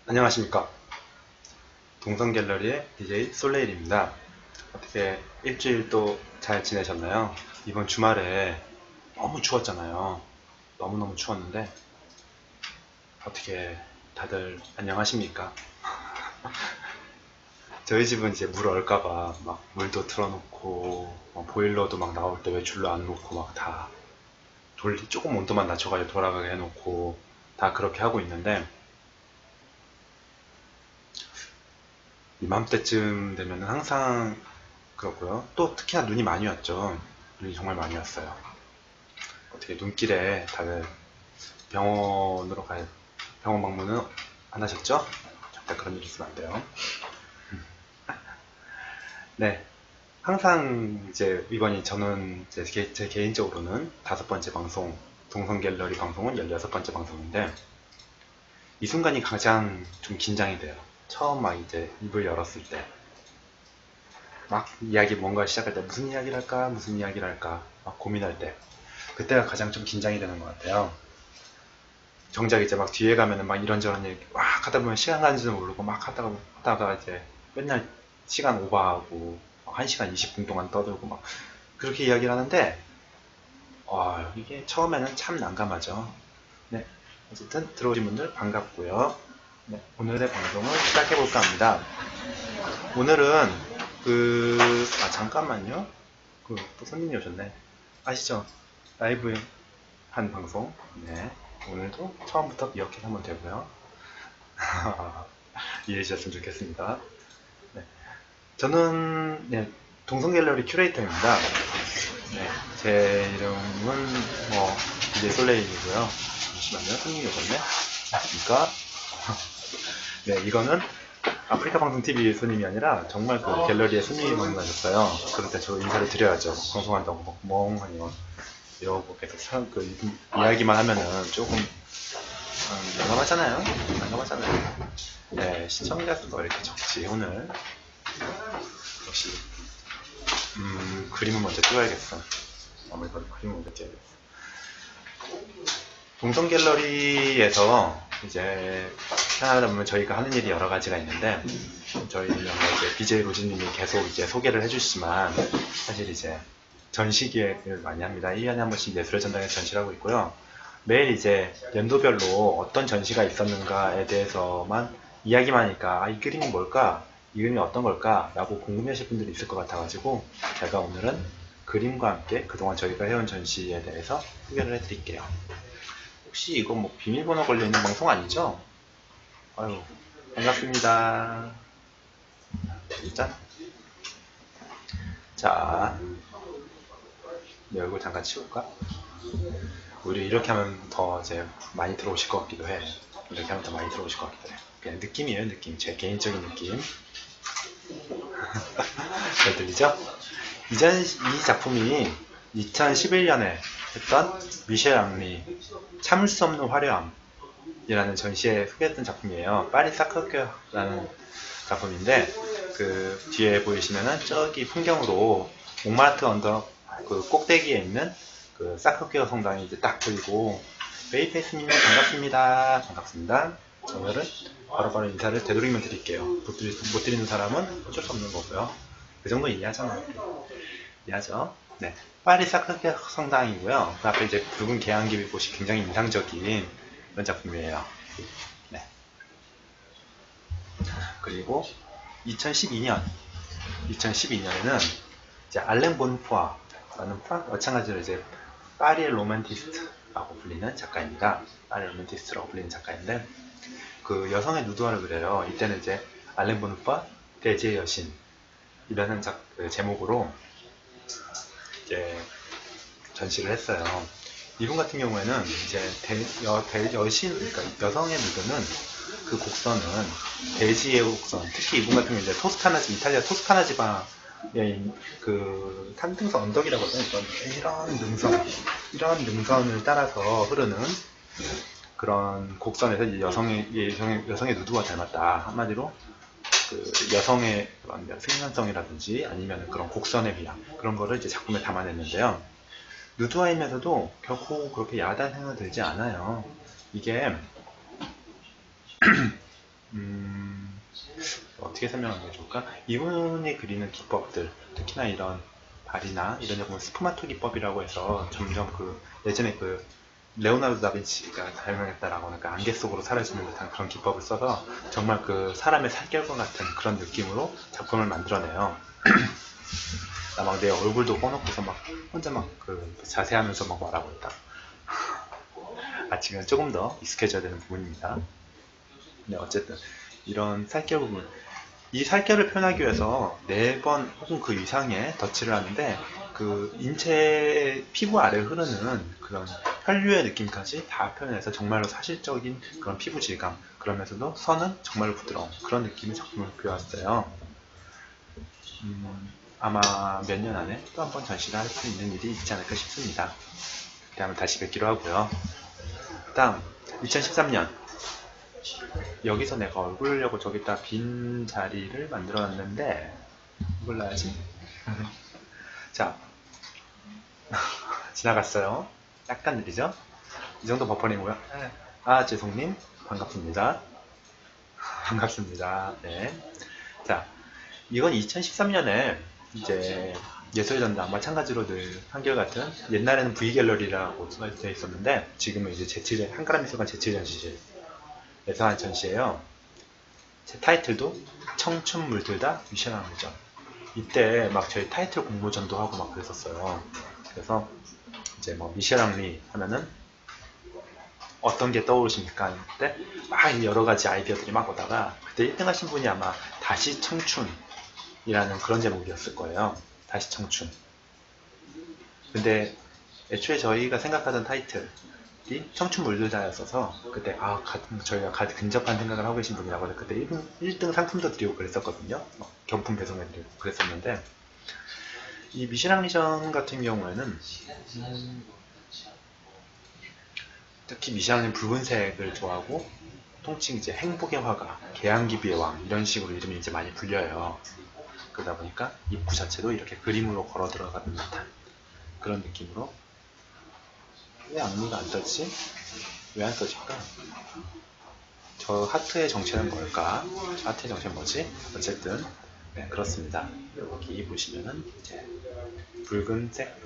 안녕하십니까. 동성갤러리의 DJ 솔레일입니다. 어떻게 일주일 또 잘 지내셨나요? 이번 주말에 너무 추웠잖아요. 너무너무 추웠는데 어떻게 다들 안녕하십니까? 저희 집은 이제 물 얼까봐 막 물도 틀어놓고 보일러도 막 나올 때 외출로 안 놓고 막 다 조금 온도만 낮춰가지고 돌아가게 해놓고 다 그렇게 하고 있는데 이맘때쯤 되면 항상 그렇고요. 또 특히나 눈이 많이 왔죠. 눈이 정말 많이 왔어요. 어떻게 눈길에 다들 병원으로 갈 병원 방문은 안 하셨죠? 절대 그런 일 있으면 안 돼요. 네. 항상 이제 이번이 저는 제 개인적으로는 5번째 방송, 동성갤러리 방송은 16번째 방송인데 이 순간이 가장 좀 긴장이 돼요. 처음 막 이제 입을 열었을 때 막 이야기 뭔가 시작할 때 무슨 이야기를 할까 무슨 이야기를 할까 막 고민할 때 그때가 가장 좀 긴장이 되는 것 같아요. 정작 이제 막 뒤에 가면은 막 이런저런 얘기 막 하다 보면 시간 가는지도 모르고 막 하다가 이제 맨날 시간 오버하고 1시간 20분 동안 떠들고 막 그렇게 이야기를 하는데 이게 처음에는 참 난감하죠. 네, 어쨌든 들어오신 분들 반갑고요. 네, 오늘의 방송을 시작해볼까 합니다. 오늘은 잠깐만요. 또 손님이 오셨네. 아시죠? 라이브 한 방송. 네. 오늘도 처음부터 기억해서 하면 되고요. 이해해 주셨으면 좋겠습니다. 네. 저는, 네, 동성갤러리 큐레이터입니다. 네. 제 이름은, DJ 솔레임이고요. 잠시만요. 손님이 오셨네. 그러니까, 네, 이거는 아프리카 방송 TV 손님이 아니라 정말 그 갤러리에 손님이 방문하셨어요. 그럴 때 저 인사를 드려야죠. 방송한다고 막 멍하니 이러고 계속 이야기만 하면은 조금 난감하잖아요. 난감하잖아요. 네, 시청자 수가 이렇게 적지 오늘. 역시 그림을 먼저 띄워야겠어. 아무래도 그림을 먼저 띄워야겠어. 동성 갤러리에서 이제 생각하다 보면 저희가 하는 일이 여러 가지가 있는데 저희는 이제 BJ 로즈님이 계속 이제 소개를 해주시지만 사실 이제 전시 기획을 많이 합니다. 1년에 한 번씩 예술의 전당에서 전시를 하고 있고요. 매일 이제 연도별로 어떤 전시가 있었는가에 대해서만 이야기만 하니까 이 그림이 뭘까? 이 그림이 어떤 걸까? 라고 궁금해하실 분들이 있을 것 같아가지고 제가 오늘은 그림과 함께 그동안 저희가 해온 전시에 대해서 소개를 해드릴게요. 혹시 이거 뭐 비밀번호 걸려있는 방송 아니죠? 아유, 반갑습니다. 짠. 자, 내 얼굴 잠깐 치울까? 오히려 이렇게 하면 더 이제 많이 들어오실 것 같기도 해. 이렇게 하면 더 많이 들어오실 것 같기도 해. 그냥 느낌이에요, 느낌. 제 개인적인 느낌. 잘 들리죠? 이 작품이 2011년에 했던 미셸 앙리 참을 수 없는 화려함이라는 전시에 소개했던 작품이에요. 파리 사크케라는 작품인데 그 뒤에 보이시면은 저기 풍경으로 몽마르트 언덕 그 꼭대기에 있는 그 사크케어 성당이 이제 딱 보이고 베이페이스님 반갑습니다. 반갑습니다. 오늘은 바로바로 인사를 되도록이면 드릴게요. 못 드리는 사람은 어쩔 수 없는 거고요. 그 정도 이해하잖아요. 이해하죠? 네. 파리 사크케 성당이고요. 그 앞에 이제 붉은 계양기 곳이 굉장히 인상적인 그런 작품이에요. 네. 그리고 2012년에는 이제 알렌 본푸아라는 마찬가지로 이제 파리의 로맨티스트라고 불리는 작가입니다. 파리의 로맨티스트라고 불리는 작가인데 그 여성의 누드화를 그려요. 이때는 이제 알렌 본푸아 대지의 여신이라는 제목으로 이제 전시를 했어요. 이분 같은 경우에는 이제 여신, 그러니까 여성의 누드는 그 곡선은 대지의 곡선, 특히 이분 같은 경우는 이제 이탈리아 토스카나 지방의 그 산등성 언덕이라고 하거든요. 이런 능선을 따라서 흐르는 그런 곡선에서 이제 여성의 누드와 닮았다. 한마디로 그 여성의 그런 생산성이라든지 아니면 그런 곡선의 미학 그런 거를 이제 작품에 담아냈는데요. 누드화이면서도 결코 그렇게 야한 생각이 들지 않아요. 이게 어떻게 설명하는 게 좋을까? 이분이 그리는 기법들, 특히나 이런 발이나 이런 데 보면 스푸마토 기법이라고 해서 점점 예전에 레오나르도 다빈치가 사용했다라고 하는 안개 속으로 사라지는 듯한 그런 기법을 써서 정말 사람의 살결과 같은 그런 느낌으로 작품을 만들어내요. 나 막 내 얼굴도 꺼놓고서 막 혼자 자세하면서 막 말하고 있다. 지금 조금 더 익숙해져야 되는 부분입니다. 네, 어쨌든 이런 살결 부분, 이 살결을 표현하기 위해서 4번 혹은 그 이상의 덧칠을 하는데 인체 피부 아래 흐르는 그런 혈류의 느낌까지 다 표현해서 정말로 사실적인 그런 피부 질감, 그러면서도 선은 정말로 부드러운 그런 느낌의 작품을 보여왔어요. 아마 몇 년 안에 또 한 번 전시를 할 수 있는 일이 있지 않을까 싶습니다. 그때 한번 다시 뵙기로 하고요. 다음 2013년, 여기서 내가 얼굴려고 저기다 빈 자리를 만들어 놨는데 이걸 놔야지. 자, 지나갔어요. 약간 느리죠? 이 정도 버퍼링이고요. 죄송님 반갑습니다. 반갑습니다. 네. 자, 이건 2013년에 이제 예술의 전당 마찬가지로 늘 한결같은, 옛날에는 V갤러리라고 써져 있었는데 지금은 이제 한가람미술관 제7전시실에서 한 전시예요. 제 타이틀도 청춘 물들다 미션왕리전. 이때 막 저희 타이틀 공모전도 하고 막 그랬었어요. 그래서 이제 뭐 미셸앙리 하면은 어떤 게 떠오르십니까? 그때 막 여러 가지 아이디어들이 막 오다가 그때 1등 하신 분이 아마 다시 청춘이라는 그런 제목이었을 거예요. 다시 청춘. 근데 애초에 저희가 생각하던 타이틀이 청춘 물들다였어서 그때 저희가 근접한 생각을 하고 계신 분이라고 해서 그때 1등 상품도 드리고 그랬었거든요. 경품 배송해드리고 그랬었는데, 이 미셸앙리전 같은 경우에는 특히 미셸앙리는 붉은색을 좋아하고 통칭 이제 행복의 화가, 개항기비의 왕 이런 식으로 이름이 이제 많이 불려요. 그러다 보니까 입구 자체도 이렇게 그림으로 걸어 들어가는 듯한 그런 느낌으로. 왜 앙리가 안 떠지? 왜 안 떠질까? 저 하트의 정체는 뭘까? 저 하트의 정체는 뭐지? 어쨌든 네, 그렇습니다. 여기 보시면은 이제 붉은색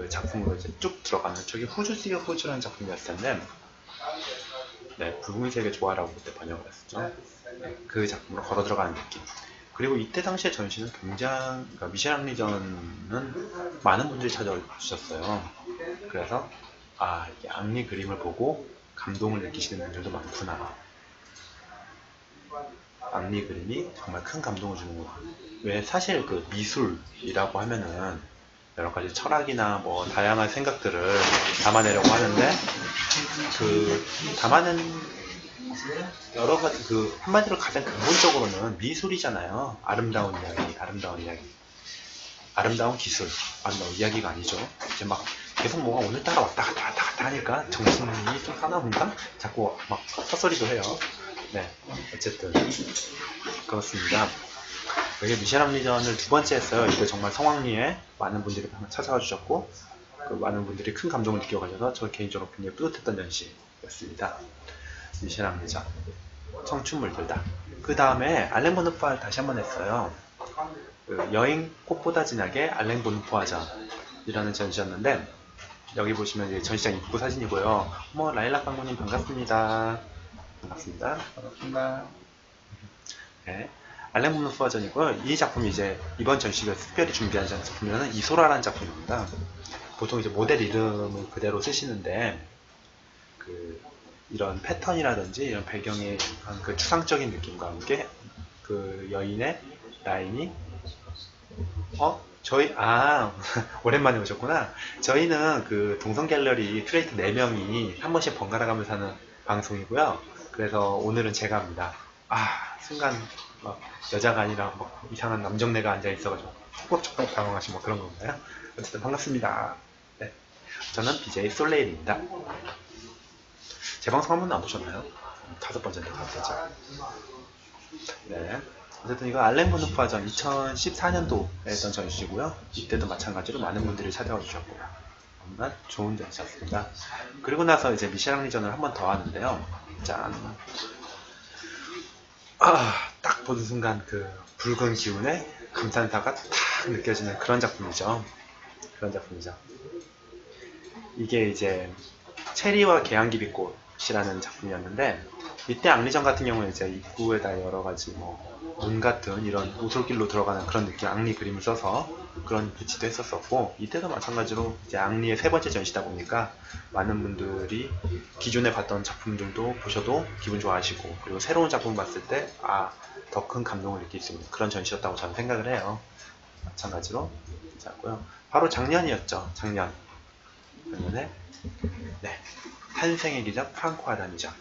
작품으로 이제 쭉 들어가는, 저기 후주지가 후주라는 작품이었을 텐데, 네, 붉은색의 조화라고 그때 번역을 했었죠. 네, 그 작품으로 걸어 들어가는 느낌. 그리고 이때 당시의 전시는 그러니까 미셸앙리전은 많은 분들이 찾아주셨어요. 그래서 이게 앙리 그림을 보고 감동을 느끼시는 분들도 많구나. 앙리 그림이 정말 큰 감동을 주는구나. 왜 사실 미술이라고 하면은 여러 가지 철학이나 뭐 다양한 생각들을 담아내려고 하는데, 담아낸 여러 가지 한마디로 가장 근본적으로는 미술이잖아요. 아름다운 이야기, 아름다운 기술, 아름다운 이야기가 아니죠. 이제 막 계속 뭐가 오늘따라 왔다 갔다 하니까 정신이 좀 사나운가? 자꾸 막 헛소리도 해요. 네, 어쨌든 그렇습니다. 여기 미셸앙리전을 2번째 했어요. 이때 정말 성황리에 많은 분들이 찾아와 주셨고 많은 분들이 큰 감동을 느껴가셔서 저 개인적으로 굉장히 뿌듯했던 전시였습니다. 미셸앙리전, 청춘 물들다. 그 다음에 알랭 보누포아를 다시 한번 했어요. 여인 꽃보다 진하게 알랭 보누포아전이라는 전시였는데, 여기 보시면 이제 전시장 입구 사진이고요. 라일락 광고님 반갑습니다. 반갑습니다. 네, 알랭 보누포아전이고요. 이 작품이 이제 이번 전시를 특별히 준비한 작품은 이소라라는 작품입니다. 보통 이제 모델 이름을 그대로 쓰시는데 이런 패턴이라든지 이런 배경의 추상적인 느낌과 함께 여인의 라인이 오랜만에 오셨구나. 저희는 동성갤러리 큐레이터 4명이 한 번씩 번갈아 가면서 하는 방송이고요. 그래서 오늘은 제가 합니다. 순간 여자가 아니라 이상한 남정네가 앉아있어가지고 촉박촉박 당황하시고 그런 건가요? 어쨌든 반갑습니다. 네, 저는 BJ 솔레일입니다. 제 방송 한 번도 안 보셨나요? 5번째인데 봤었죠. 네, 어쨌든 이거 알랭 보누포아전 2014년도에 했던 전시고요. 이때도 마찬가지로 많은 분들이 찾아와 주셨고 정말 좋은 전시였습니다. 그리고 나서 이제 미셸앙리전을 한 번 더 하는데요. 짠! 딱 보는 순간 그 붉은 기운의 감탄사가 탁 느껴지는 그런 작품이죠. 그런 작품이죠. 이게 이제 체리와 계양기빛꽃이라는 작품이었는데, 이때 앙리전 같은 경우는 이제 입구에다 여러 가지 뭐 문 같은 이런 오솔길로 들어가는 그런 느낌 앙리 그림을 써서 그런 배치도 했었었고, 이때도 마찬가지로 이제 앙리의 세 번째 전시다 보니까 많은 분들이 기존에 봤던 작품들도 보셔도 기분 좋아하시고, 그리고 새로운 작품 봤을 때 더 큰 감동을 느낄 수 있는 그런 전시였다고 저는 생각을 해요. 마찬가지로 자고요. 바로 작년이었죠. 작년에 네, 탄생의 기적 프랑코 아담이죠.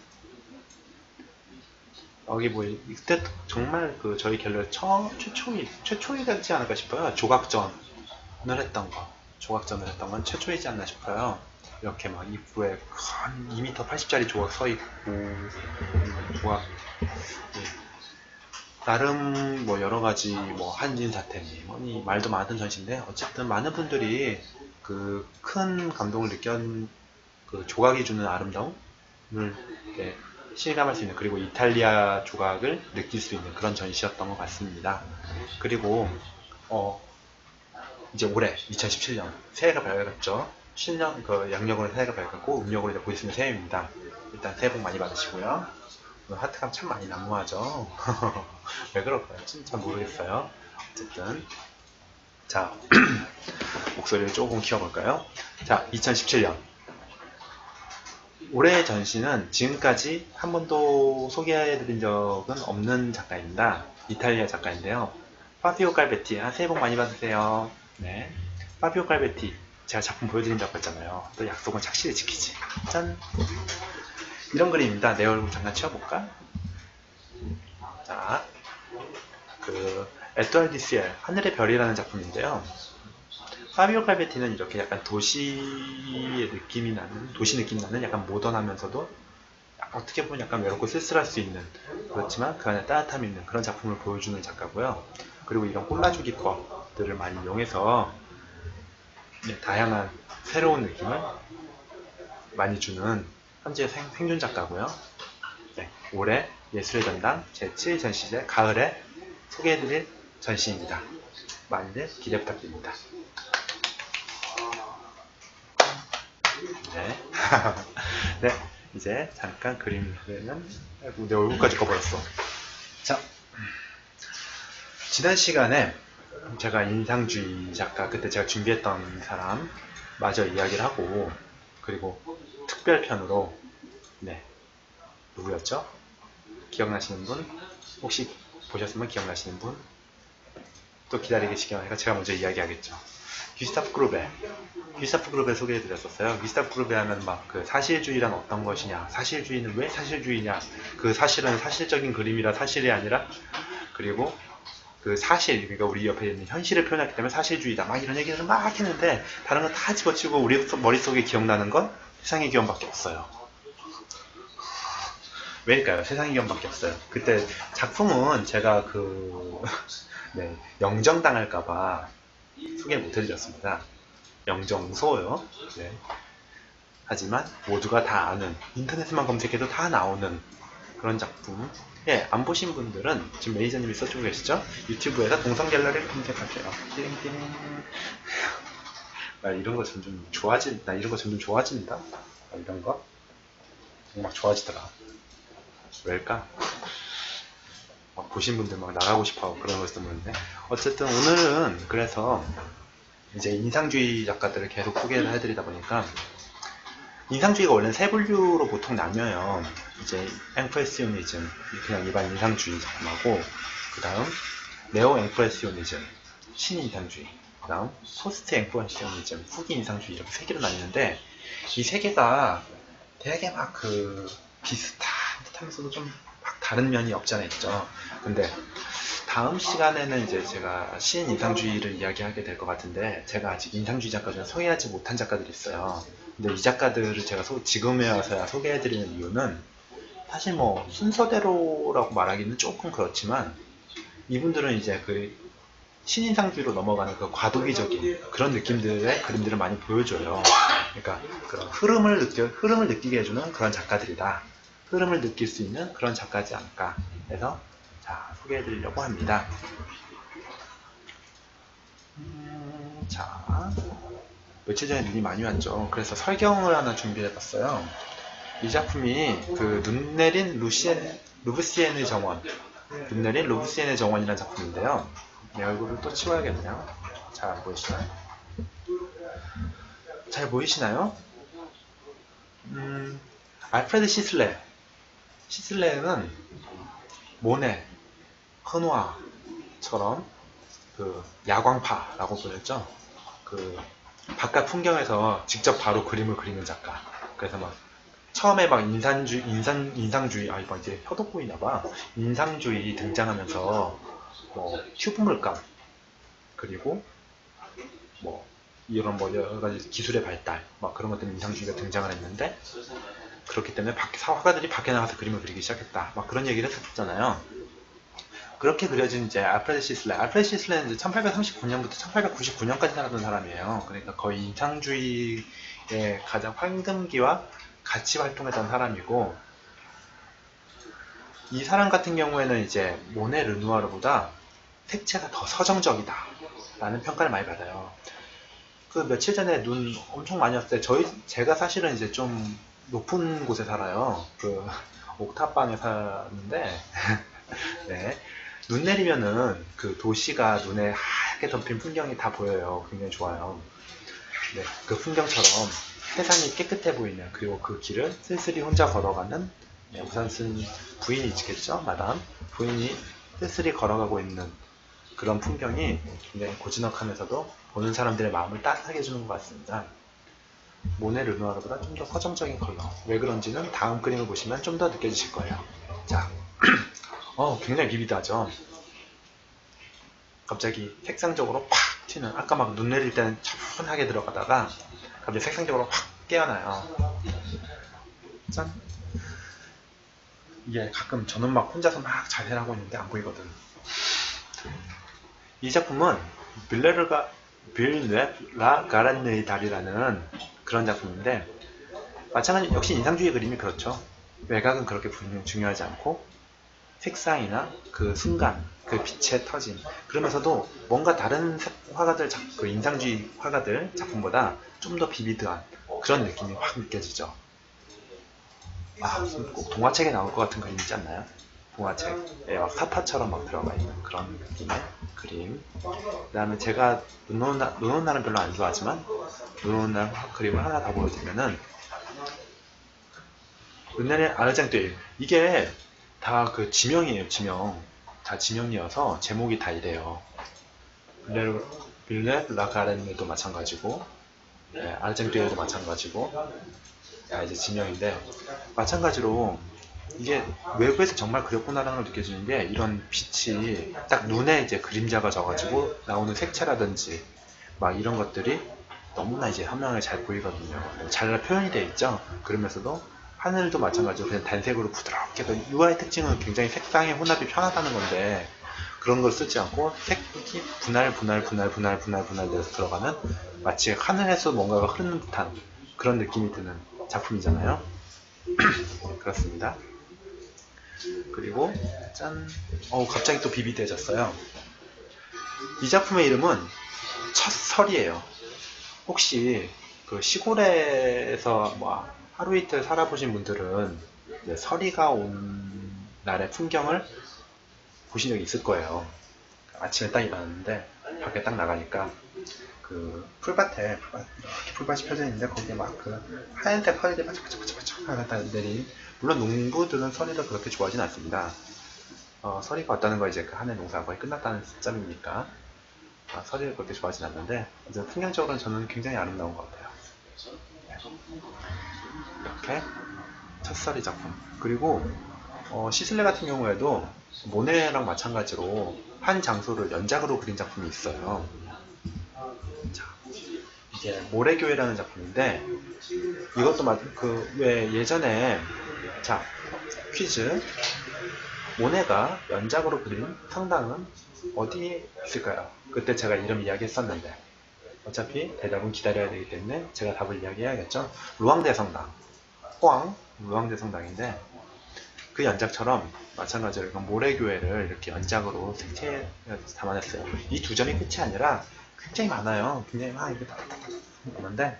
여기 뭐 이때 정말 그 저희 갤러리 최초이지 않을까 싶어요. 조각전을 했던 건 최초이지 않나 싶어요. 이렇게 막 입구에 큰 2m 80짜리 조각 서 있고, 조각 나름 뭐 여러 가지 뭐 한진 사태니 뭐니 말도 많은 전시인데, 어쨌든 많은 분들이 그 큰 감동을 그 조각이 주는 아름다움을 실감할 수 있는, 그리고 이탈리아 조각을 느낄 수 있는 그런 전시였던 것 같습니다. 그리고 이제 올해 2017년 새해가 밝았죠. 신년 그 양력으로 새해가 밝았고, 음력으로 이제 곧 있으면 새해입니다. 일단 새해 복 많이 받으시고요. 하트감 참 많이 난무하죠. 왜 그럴까요? 진짜 모르겠어요. 어쨌든 자 목소리를 조금 키워볼까요? 자, 2017년 올해의 전시는 지금까지 한 번도 소개해드린 적은 없는 작가입니다. 이탈리아 작가인데요. 파비오 갈베티. 새해 복 많이 받으세요. 네, 파비오 갈베티. 제가 작품 보여드린다고 했잖아요. 또 약속은 착실히 지키지. 짠! 이런 그림입니다. 내 얼굴 잠깐 치워볼까? 자, 그 에뚜알드 시엘 하늘의 별이라는 작품인데요. 파비오 갈베티는 이렇게 약간 도시 느낌이 나는 약간 모던하면서도 어떻게 보면 약간 외롭고 쓸쓸할 수 있는, 그렇지만 그 안에 따뜻함이 있는 그런 작품을 보여주는 작가고요. 그리고 이런 콜라주 기법들을 많이 이용해서 다양한 새로운 느낌을 많이 주는 현재 생존 작가고요. 네, 올해 예술의 전당 제7 전시제 가을에 소개해드릴 전시입니다. 많이들 기대 부탁드립니다. 네. 네, 이제 잠깐 그림을 내 얼굴까지 꺼버렸어. 자, 지난 시간에 제가 인상주의 작가, 그때 제가 준비했던 사람 마저 이야기를 하고, 그리고 특별편으로 누구였죠? 기억나시는 분? 혹시 보셨으면 기억나시는 분? 또 기다리게 계시면 제가 먼저 이야기하겠죠. 귀스타프 그루베 소개해드렸었어요. 귀스타프 그루베 하면 막 그 사실주의란 어떤 것이냐, 사실주의는 왜 사실주의냐, 그 사실은 사실적인 그림이라 사실이 아니라, 그리고 그 사실, 그러니까 우리 옆에 있는 현실을 표현했기 때문에 사실주의다, 막 이런 얘기를 막 했는데, 다른 건 다 집어치우고 우리 머릿속에 기억나는 건 세상의 기원밖에 없어요. 왜일까요? 세상의 기원밖에 없어요. 그때 작품은 제가 영정당할까봐 소개 못해드렸습니다. 영정 무서워요. 네. 하지만 모두가 다 아는, 인터넷에만 검색해도 다 나오는 그런 작품. 안 보신 분들은 지금 매니저님이 써주고 계시죠? 유튜브에서 동성 갤러리를 검색하세요. 띠링띠링. 나 이런 거 점점 좋아진다. 이런 거 막 좋아지더라. 왜일까? 막 보신 분들 막 나가고 싶어하고 그런 거 때문에. 어쨌든 오늘은 그래서 이제 인상주의 작가들을 계속 소개를 해드리다 보니까, 인상주의가 원래는 세 분류로 보통 나뉘어요. 이제 앵프레시오니즘, 그냥 일반 인상주의 작품하고, 그 다음 네오 앵프레시오니즘, 신인상주의, 그 다음 포스트 앵프레시오니즘, 후기 인상주의, 이렇게 세 개로 나뉘는데, 이 세 개가 되게 막 비슷한 듯하면서도 좀 막 다른 면이 없지 않아 있죠. 근데 다음 시간에는 이제 제가 신인상주의를 이야기하게 될 것 같은데, 제가 아직 인상주의 작가 중에 소개하지 못한 작가들이 있어요. 근데 이 작가들을 제가 지금에 와서야 소개해드리는 이유는, 사실 뭐 순서대로라고 말하기는 조금 그렇지만, 이분들은 이제 그 신인상주의로 넘어가는 그 과도기적인 그런 느낌들의 그림들을 많이 보여줘요. 그러니까 그런 흐름을 느끼게 해주는 그런 작가들이다. 흐름을 느낄 수 있는 그런 작가지 않을까 해서 자, 소개해드리려고 합니다. 자, 며칠 전에 눈이 많이 왔죠. 그래서 설경을 하나 준비해봤어요. 이 작품이 그 눈 내린 루브시엔의 정원, 눈 내린 루브시엔의 정원이라는 작품인데요. 내 얼굴을 또 치워야겠네요. 잘 안 보이시나요? 잘 보이시나요? 알프레드 시슬레는 모네, 흐누아처럼 그 야광파라고 불렸죠. 그 바깥 풍경에서 직접 바로 그림을 그리는 작가. 그래서 막 처음에 막 인상주의, 이거 이제 혀도 보이나봐. 인상주의 등장하면서 뭐 튜브 물감, 그리고 뭐 이런 뭐 여러 가지 기술의 발달, 막 그런 것들 인상주의가 등장을 했는데, 그렇기 때문에 화가들이 밖에 나가서 그림을 그리기 시작했다. 막 그런 얘기를 했었잖아요. 그렇게 그려진 이제 알프레드 시슬레는 이제 1839년부터 1899년까지 살았던 사람이에요. 그러니까 거의 인상주의의 가장 황금기와 같이 활동했던 사람이고, 이 사람 같은 경우에는 이제 모네, 르누아르보다 색채가 더 서정적이다 라는 평가를 많이 받아요. 그 며칠 전에 눈 엄청 많이 왔을 때 제가 사실은 이제 좀 높은 곳에 살아요. 그 옥탑방에 사는데 네. 눈 내리면은 그 도시가 눈에 하얗게 덮인 풍경이 다 보여요. 굉장히 좋아요. 네, 그 풍경처럼 세상이 깨끗해 보이는, 그리고 그 길을 쓸쓸히 혼자 걸어가는, 네, 우산 쓴 부인이 있겠죠? 마담 부인이 쓸쓸히 걸어가고 있는 그런 풍경이 굉장히 고즈넉하면서도 보는 사람들의 마음을 따뜻하게 해주는 것 같습니다. 모네, 르누아르보다 좀 더 서정적인 컬러. 왜 그런지는 다음 그림을 보시면 좀 더 느껴지실 거예요. 자, 굉장히 비비드하죠. 갑자기 색상적으로 팍 튀는, 아까 막 눈 내릴 때는 차분하게 들어가다가 갑자기 색상적으로 확 깨어나요. 짠. 이게 가끔 저는 막 혼자서 막 자세하고 있는데 안 보이거든. 이 작품은 빌레라 가란네의 달이라는 그런 작품인데, 마찬가지 역시 인상주의 그림이 그렇죠. 외곽은 그렇게 중요하지 않고 색상이나 그 순간, 그 빛의 터짐, 그러면서도 뭔가 다른 화가들, 그 인상주의 화가들 작품보다 좀 더 비비드한 그런 느낌이 확 느껴지죠. 꼭 동화책에 나올 것 같은 그림 있지 않나요? 동화책에 막 사파처럼 막 들어가 있는 그런 느낌의 그림. 그 다음에 제가 눈 오는 날은 별로 안 좋아하지만, 눈 오는 날 그림을 하나 더 보여드리면은, 은혜의 아르쟁뜨일. 이게 다 그 지명이에요, 지명. 다 지명이어서 제목이 다 이래요. 빌레 라카렌도 마찬가지고, 네, 아르쟁뜨일도 마찬가지고, 이제 지명인데, 마찬가지로 이게 외부에서 정말 그렸구나라는 걸 느껴지는 게, 이런 빛이 딱 눈에 이제 그림자가 져가지고 나오는 색채라든지 막 이런 것들이 너무나 이제 선명하게 잘 보이거든요. 잘 표현이 되어 있죠. 그러면서도 하늘도 마찬가지로 그냥 단색으로 부드럽게, UI의 특징은 굉장히 색상의 혼합이 편하다는 건데, 그런 걸 쓰지 않고 색이 분할돼서 들어가는, 마치 하늘에서 뭔가가 흐르는 듯한 그런 느낌이 드는 작품이잖아요. 그렇습니다. 그리고 짠, 갑자기 또 비비드해졌어요. 이 작품의 이름은 첫설이에요. 혹시 그 시골에서 뭐 하루 이틀 살아보신 분들은 서리가 온 날의 풍경을 보신 적이 있을 거예요. 아침에 딱 일어났는데 밖에 딱 나가니까 그 풀밭에 이렇게 풀밭이 펴져 있는데, 거기에 막 그 하얀색 서리들이 바짝바짝 하다 내린, 물론 농부들은 서리를 그렇게 좋아하진 않습니다. 서리가 왔다는 거 이제 그 한 해 농사가 거의 끝났다는 시점이니까 서리를 그렇게 좋아하진 않는데, 이제 풍경적으로는 저는 굉장히 아름다운 것 같아요. 이렇게 첫서리 작품. 그리고 시슬레 같은 경우에도 모네랑 마찬가지로 한 장소를 연작으로 그린 작품이 있어요. 자, 이게 모래교회라는 작품인데, 이것도 왜 예전에, 자, 퀴즈. 모네가 연작으로 그린 성당은 어디에 있을까요? 그때 제가 이름 이야기했었는데, 어차피 대답은 기다려야 되기 때문에 제가 답을 이야기해야겠죠. 루앙대 성당, 루앙대 성당인데, 그 연작처럼 마찬가지로 이건 모래교회를 이렇게 연작으로 색채에 담아냈어요. 이 두 점이 끝이 아니라 굉장히 많아요. 굉장히 막 이렇게 많은데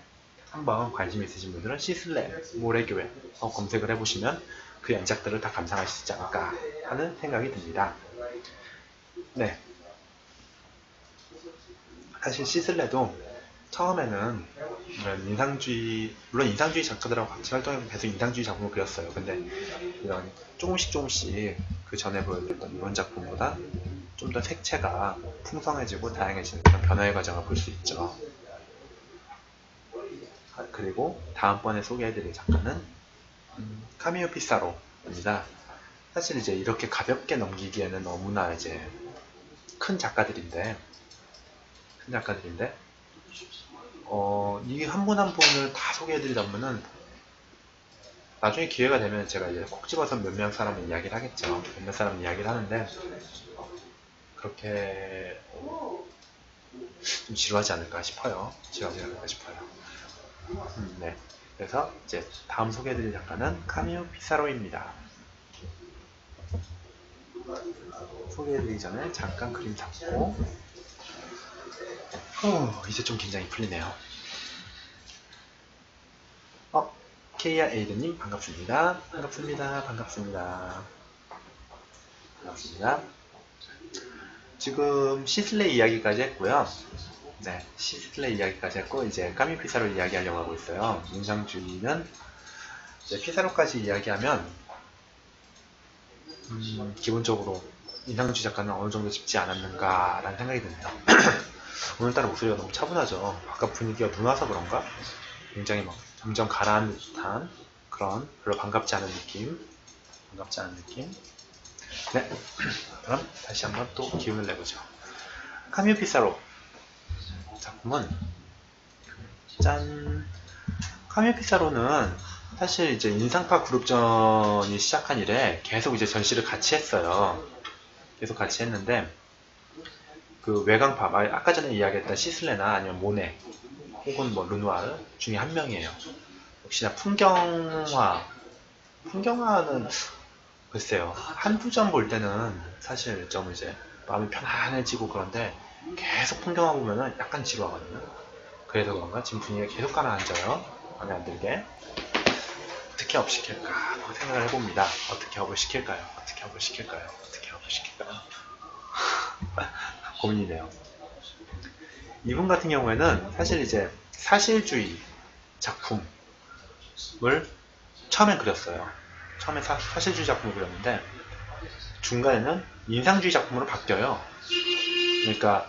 한번 관심 있으신 분들은 시슬레 모래교회 검색을 해보시면 그 연작들을 다 감상할 수 있지 않을까 하는 생각이 듭니다. 네. 사실 시슬레도 처음에는 물론 인상주의 작가들하고 같이 활동해서 계속 인상주의 작품을 그렸어요. 근데 이런 조금씩 그 전에 보여드렸던 이런 작품보다 좀 더 색채가 풍성해지고 다양해지는 그런 변화의 과정을 볼 수 있죠. 그리고 다음번에 소개해드릴 작가는 카미오 피사로입니다. 사실 이제 이렇게 가볍게 넘기기에는 너무나 이제 큰 작가들인데 이 한 분 한 분을 다 소개해드리다 보면은 나중에 기회가 되면 제가 이제 콕 집어서 몇몇 사람 이야기를 하겠죠. 몇몇 사람 이야기를 하는데 그렇게 좀 지루하지 않을까 싶어요. 네. 그래서 이제 다음 소개해드릴 작가는 카미오 피사로입니다. 소개해드리기 전에 잠깐 그림 잡고 이제 좀 긴장이 풀리네요. 케이아 에이드님 반갑습니다. 지금 시슬레이 이야기까지 했고요. 네, 시슬레이 이야기까지 했고 이제 카미오 피사로 이야기하려고 하고 있어요. 인상주의는 이제 피사로까지 이야기하면 기본적으로 인상주의 작가는 어느 정도 짚지 않았는가라는 생각이 드네요. 오늘따라 목소리가 너무 차분하죠. 아까 분위기가 눈 와서 그런가? 굉장히 막 점점 가라앉는 듯한 그런 별로 반갑지 않은 느낌. 네, 그럼 다시 한번 또 기운을 내보죠. 카미오 피사로 작품은 짠. 카미오 피사로는 사실 이제 인상파 그룹전이 시작한 이래 계속 이제 전시를 같이 했어요. 계속 같이 했는데 그 외강파, 아까 전에 이야기했던 시슬레나 아니면 모네 혹은 뭐 르누아르 중에 한 명이에요. 역시나 풍경화는 글쎄요, 한두 점 볼 때는 사실 좀 이제 마음이 편안해지고 그런데 계속 풍경화 보면은 약간 지루하거든요. 그래서 그런가 지금 분위기가 계속 가라앉아요. 마음에 안 들게. 어떻게 업시킬까 생각을 해봅니다. 어떻게 업을 시킬까요? 고민이네요. 이분 같은 경우에는 사실 이제 사실주의 작품을 처음엔 그렸어요. 처음에 사실주의 작품을 그렸는데 중간에는 인상주의 작품으로 바뀌어요. 그러니까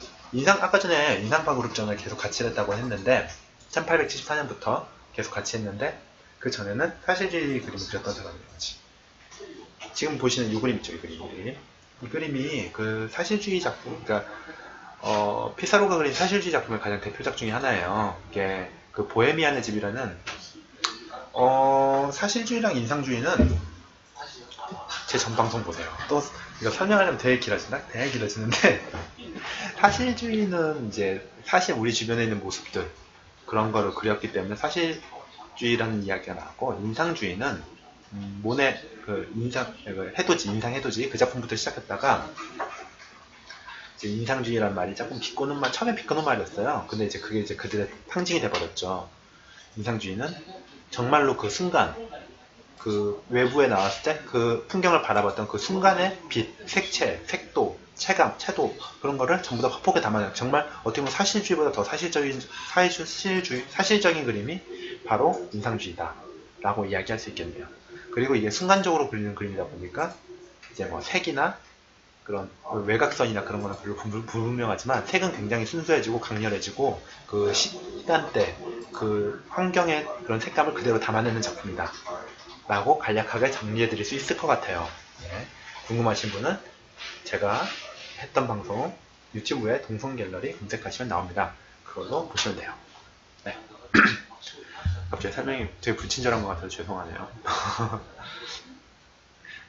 아까 전에 인상파 그룹전을 계속 같이 했다고 했는데 1874년부터 계속 같이 했는데 그 전에는 사실주의 그림을 그렸던 사람인 거지. 지금 보시는 이 그림 있죠, 이 그림이 그 사실주의 작품, 그러니까 피사로가 그린 사실주의 작품의 가장 대표작 중에 하나예요. 이게 그 보헤미안의 집이라는 사실주의랑 인상주의는 제 전방송 보세요. 또 이거 설명하려면 되게 길어지는데 사실주의는 이제 사실 우리 주변에 있는 모습들 그런 거를 그렸기 때문에 사실주의라는 이야기가 나왔고, 인상주의는 모네 그 인상 해돋이 그 작품부터 시작했다가 이제 인상주의란 말이 조금 처음에 비꼬는 말이었어요. 근데 이제 그게 이제 그들의 상징이 돼버렸죠. 인상주의는 정말로 그 순간 그 외부에 나왔을 때 그 풍경을 바라봤던 그 순간의 빛, 색채, 색도, 체감, 채도 그런 거를 전부 다 화폭에 담아내요. 정말 어떻게 보면 사실주의보다 더 사실적인 그림이 바로 인상주의다 라고 이야기할 수 있겠네요. 그리고 이게 순간적으로 그리는 그림이다 보니까 이제 뭐 색이나 그런 외곽선이나 그런 거는 별로 불분명하지만 색은 굉장히 순수해지고 강렬해지고 그 시간대, 그 환경의 그런 색감을 그대로 담아내는 작품이다 라고 간략하게 정리해 드릴 수 있을 것 같아요. 네. 궁금하신 분은 제가 했던 방송 유튜브에 동성갤러리 검색하시면 나옵니다. 그걸로 보시면 돼요. 네. 갑자기 설명이 되게 불친절한 것 같아서 죄송하네요.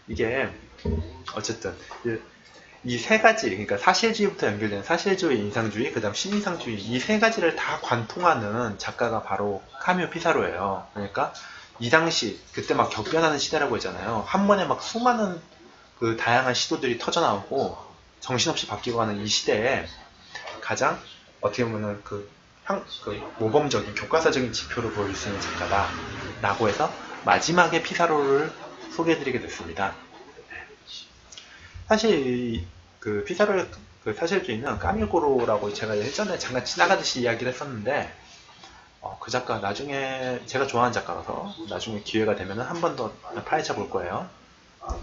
이게 어쨌든 이 세 가지, 그러니까 사실주의부터 연결된 사실주의, 인상주의, 그 다음 신인상주의, 이 세 가지를 다 관통하는 작가가 바로 카미오 피사로예요. 그러니까 이 당시 그때 막 격변하는 시대라고 했잖아요. 한 번에 막 수많은 그 다양한 시도들이 터져 나오고 정신없이 바뀌고 하는 이 시대에 가장 어떻게 보면은 그 모범적인 교과서적인 지표로 보일 수 있는 작가다 라고 해서 마지막에 피사로를 소개해드리게 됐습니다. 사실 그 피사로의 그 사실주의는 까밀고로라고 제가 예전에 잠깐 지나가듯이 이야기를 했었는데 그 작가 나중에 제가 좋아하는 작가라서 나중에 기회가 되면 한 번 더 파헤쳐 볼 거예요.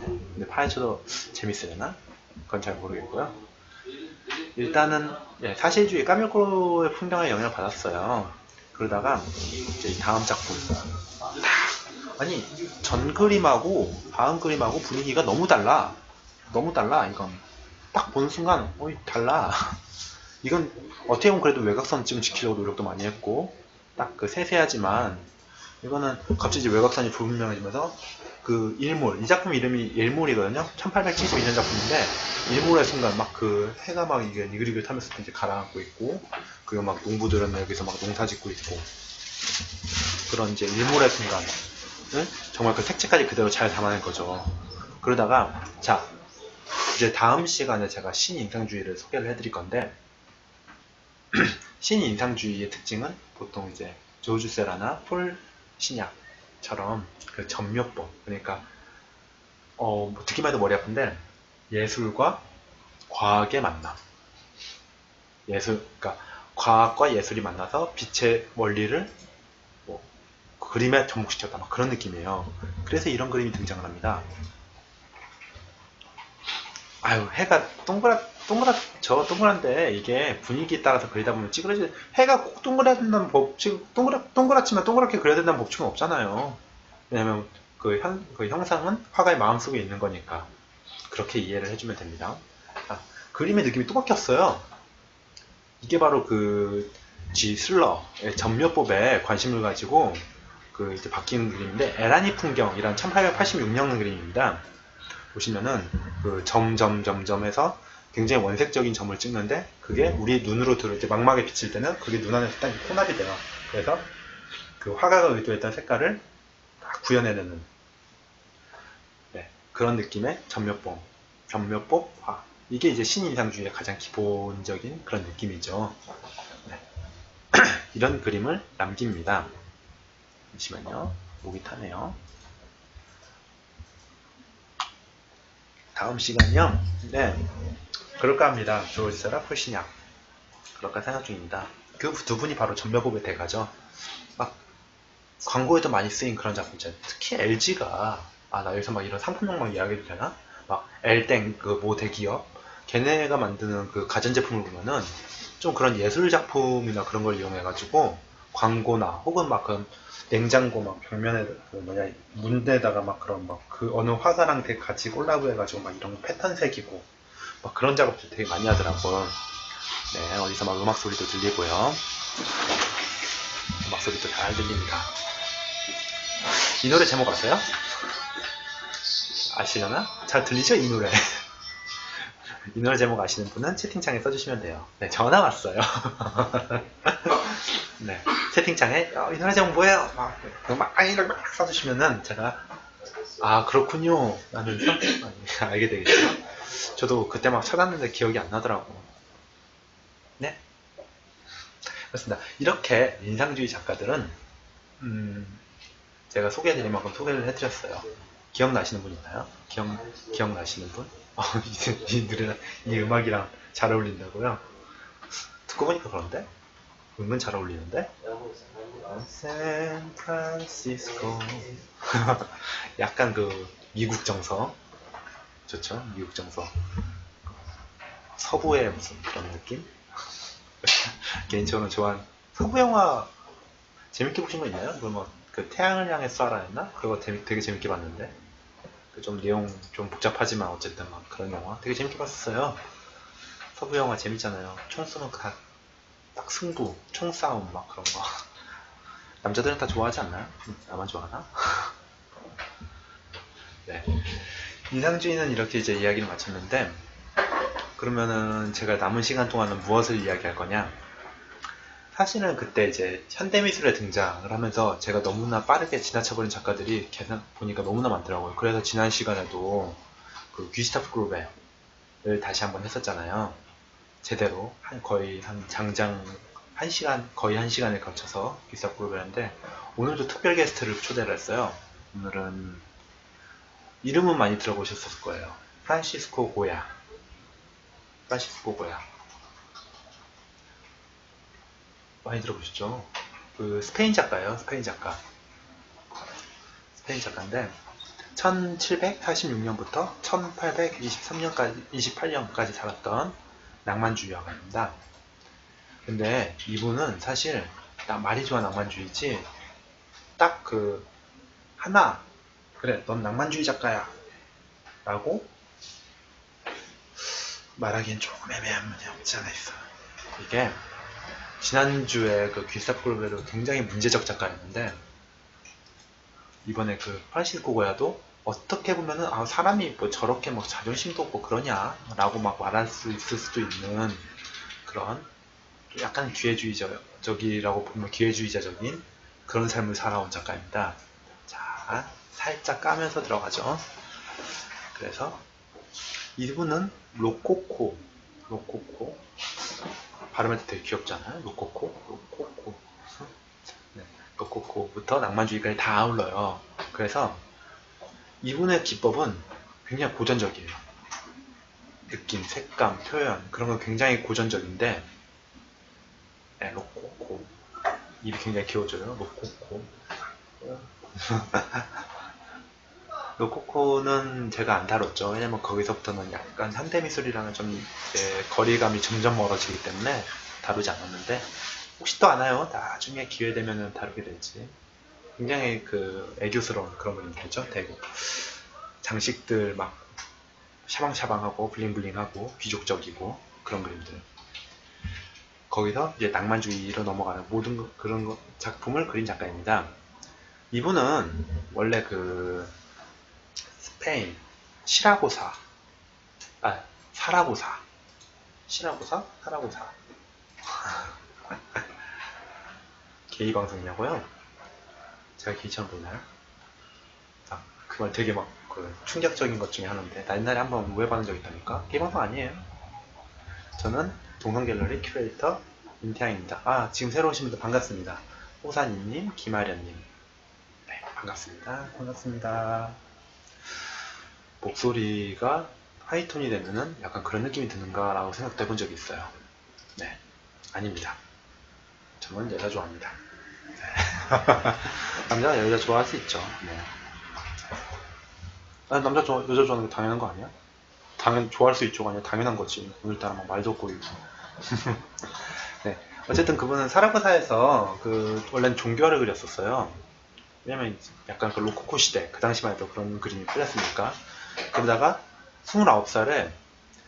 근데 파헤쳐도 재밌으려나? 그건 잘 모르겠고요. 일단은 사실주의 까밀고로의 풍경에 영향을 받았어요. 그러다가 이제 이 다음 작품 아니 전 그림하고 다음 그림하고 분위기가 너무 달라. 이건 딱 보는 순간 달라. 이건 어떻게 보면 그래도 외곽선 좀 지키려고 노력도 많이 했고 딱 그 세세하지만 이거는 갑자기 외곽선이 불분명해지면서 그 일몰, 이 작품 이름이 일몰이거든요. 1872년 작품인데 일몰의 순간 막 그 해가 막 이게 니글니글 타면서 이제 가라앉고 있고 그리고 막 농부들은 여기서 막 농사 짓고 있고 그런 이제 일몰의 순간을 정말 그 색채까지 그대로 잘 담아낸 거죠. 그러다가 자 이제 다음 시간에 제가 신인상주의를 소개를 해드릴 건데 신인상주의의 특징은 보통 이제 조르주 세라나 폴 시냑처럼 그 전묘법 그러니까 듣기만 해도 머리 아픈데 예술과 과학의 만남 그러니까 과학과 예술이 만나서 빛의 원리를 그림에 접목시켰다 막 그런 느낌이에요. 그래서 이런 그림이 등장을 합니다. 아유 해가 동그란데 이게 분위기에 따라서 그리다 보면 찌그러지 해가 꼭 동그라야 된다는 법칙 동그랗지만 동그랗게 그려야 된다는 법칙은 없잖아요. 왜냐면 그 형상은 화가의 마음속에 있는 거니까 그렇게 이해를 해주면 됩니다. 그림의 느낌이 또 바뀌었어요. 이게 바로 그 G 슬러의 전묘법에 관심을 가지고 그 이제 바뀐 그림인데 에라니 풍경이란 1886년 그림입니다. 보시면은 그 점점점점에서 굉장히 원색적인 점을 찍는데 그게 우리 눈으로 이제 망막에 비칠 때는 그게 눈 안에서 딱 혼합이 돼요. 그래서 그 화가가 의도했던 색깔을 딱 구현해내는 그런 느낌의 전묘법화. 이게 이제 신인상주의의 가장 기본적인 그런 느낌이죠. 네. 이런 그림을 남깁니다. 잠시만요. 목이 타네요. 다음 시간이요. 네. 그럴까 합니다. 조르주 세라, 폴 시냑. 그럴까 생각 중입니다. 그 두 분이 바로 전묘법의 대가죠. 막 광고에도 많이 쓰인 그런 작품이죠. 특히 LG가 나 여기서 막 이런 상품명 막 이야기해도 되나? 막 엘땡 그 모 대기업 걔네가 만드는 그 가전제품을 보면은 좀 그런 예술 작품이나 그런 걸 이용해가지고 광고나 혹은 막 그 냉장고 막 벽면에 그 문에다가 막 그런 막 그 어느 화가랑 되게 같이 콜라보 해가지고 막 이런 패턴 새기고 막 그런 작업들 되게 많이 하더라고요. 네, 어디서 막 음악 소리도 들리고요. 음악 소리도 잘 들립니다. 이 노래 제목 아세요? 아시려나? 잘 들리죠? 이 노래. 이 노래 제목 아시는 분은 채팅창에 써주시면 돼요. 네, 전화 왔어요. 네, 채팅창에 이 노래 제목 뭐예요? 막 써주시면은 제가 그렇군요 라는 알게 되겠죠. 저도 그때 막 찾았는데 기억이 안 나더라고. 네, 그렇습니다. 이렇게 인상주의 작가들은 제가 소개해드릴 만큼 소개를 해드렸어요. 기억나시는 분 있나요? 기억나시는 분? 이 음악이랑 잘 어울린다고요? 듣고 보니까 그런데? 은근 잘 어울리는데? 샌프란시스코 약간 그 미국 정서 좋죠? 미국 정서 서부의 무슨 그런 느낌? 개인적으로 좋아하는 서부 영화 재밌게 보신 거 있나요? 그 태양을 향해 쏴라 했나? 그거 되게 재밌게 봤는데 좀 내용 좀 복잡하지만 어쨌든 막 그런 영화 되게 재밌게 봤었어요. 서부 영화 재밌잖아요. 총 쏘는 딱 승부, 총싸움 막 그런 거. 남자들은 다 좋아하지 않나요? 나만 좋아하나? 네. 인상주의는 이렇게 이제 이야기를 마쳤는데 그러면은 제가 남은 시간 동안은 무엇을 이야기할 거냐? 사실은 그때 이제 현대미술에 등장을 하면서 제가 너무나 빠르게 지나쳐버린 작가들이 계산 보니까 너무나 많더라고요. 그래서 지난 시간에도 그 귀스타프 그루베를 다시 한번 했었잖아요. 제대로 거의 한 장장 1시간, 거의 1시간을 거쳐서 귀스타프 그루베인데 오늘도 특별 게스트를 초대를 했어요. 오늘은 이름은 많이 들어보셨을 거예요. 프란시스코 고야. 프란시스코 고야. 많이 들어보셨죠? 그 스페인 작가예요. 스페인 작가. 스페인 작가인데 1746년부터 1823년까지 28년까지 살았던 낭만주의가입니다. 근데 이분은 사실 나 말이 좋아 낭만주의지 딱 그 하나 그래 넌 낭만주의 작가야 라고 말하기엔 조금 애매한 면이 없지 않아 있어. 이게 지난주에 그 귀스타프 그루베로 굉장히 문제적 작가였는데 이번에 그 프란시스코 고야도 어떻게 보면은 아 사람이 뭐 저렇게 뭐 자존심도 없고 그러냐 라고 막 말할 수 있을 수도 있는 그런 약간 기회주의적이라고 보면 기회주의자적인 그런 삶을 살아온 작가입니다. 자 살짝 까면서 들어가죠. 그래서 이분은 로코코 발음할 때 되게 귀엽잖아요. 로코코 네, 로코코부터 낭만주의까지 다 아울러요. 그래서 이분의 기법은 굉장히 고전적이에요. 느낌, 색감, 표현 그런 건 굉장히 고전적인데 네, 로코코 입이 굉장히 귀여워져요. 로코코 로코코는 제가 안 다뤘죠. 왜냐면 거기서부터는 약간 현대미술이랑은 좀 이제 거리감이 점점 멀어지기 때문에 다루지 않았는데 혹시 또 아나요? 나중에 기회 되면 다루게 될지. 굉장히 그 애교스러운 그런 그림들이죠. 대구 장식들 막 샤방샤방하고 블링블링하고 귀족적이고 그런 그림들. 거기서 이제 낭만주의로 넘어가는 모든 그런 작품을 그린 작가입니다. 이분은 원래 그 스페인 시라고사 사라고사 사라고사 게이 방송이냐고요? 제가 게이처럼 보이나요? 그 말 되게 막 그 충격적인 것 중에 하나인데 나 옛날에 한번 오해받은 적 있다니까? 게이 방송 아니에요. 저는 동성갤러리 큐레이터 임태양입니다. 아 지금 새로 오신 분들 반갑습니다. 호사니님, 김아련님 네 반갑습니다. 목소리가 하이톤이 되면은 약간 그런 느낌이 드는가 라고 생각도 해본 적이 있어요. 네 아닙니다. 저는 여자 좋아합니다. 네. 남자가 여자 좋아할 수 있죠. 네. 아니, 여자 좋아하는 게 당연한 거 아니야? 좋아할 수 있죠가 아니라 당연한 거지. 오늘따라 막 말도 없고 이거. 네. 어쨌든 그분은 사라고사에서 그 원래는 종교를 그렸었어요. 왜냐면 약간 그 로코코 시대 그 당시만 해도 그런 그림이 그렸으니까. 그러다가 29살에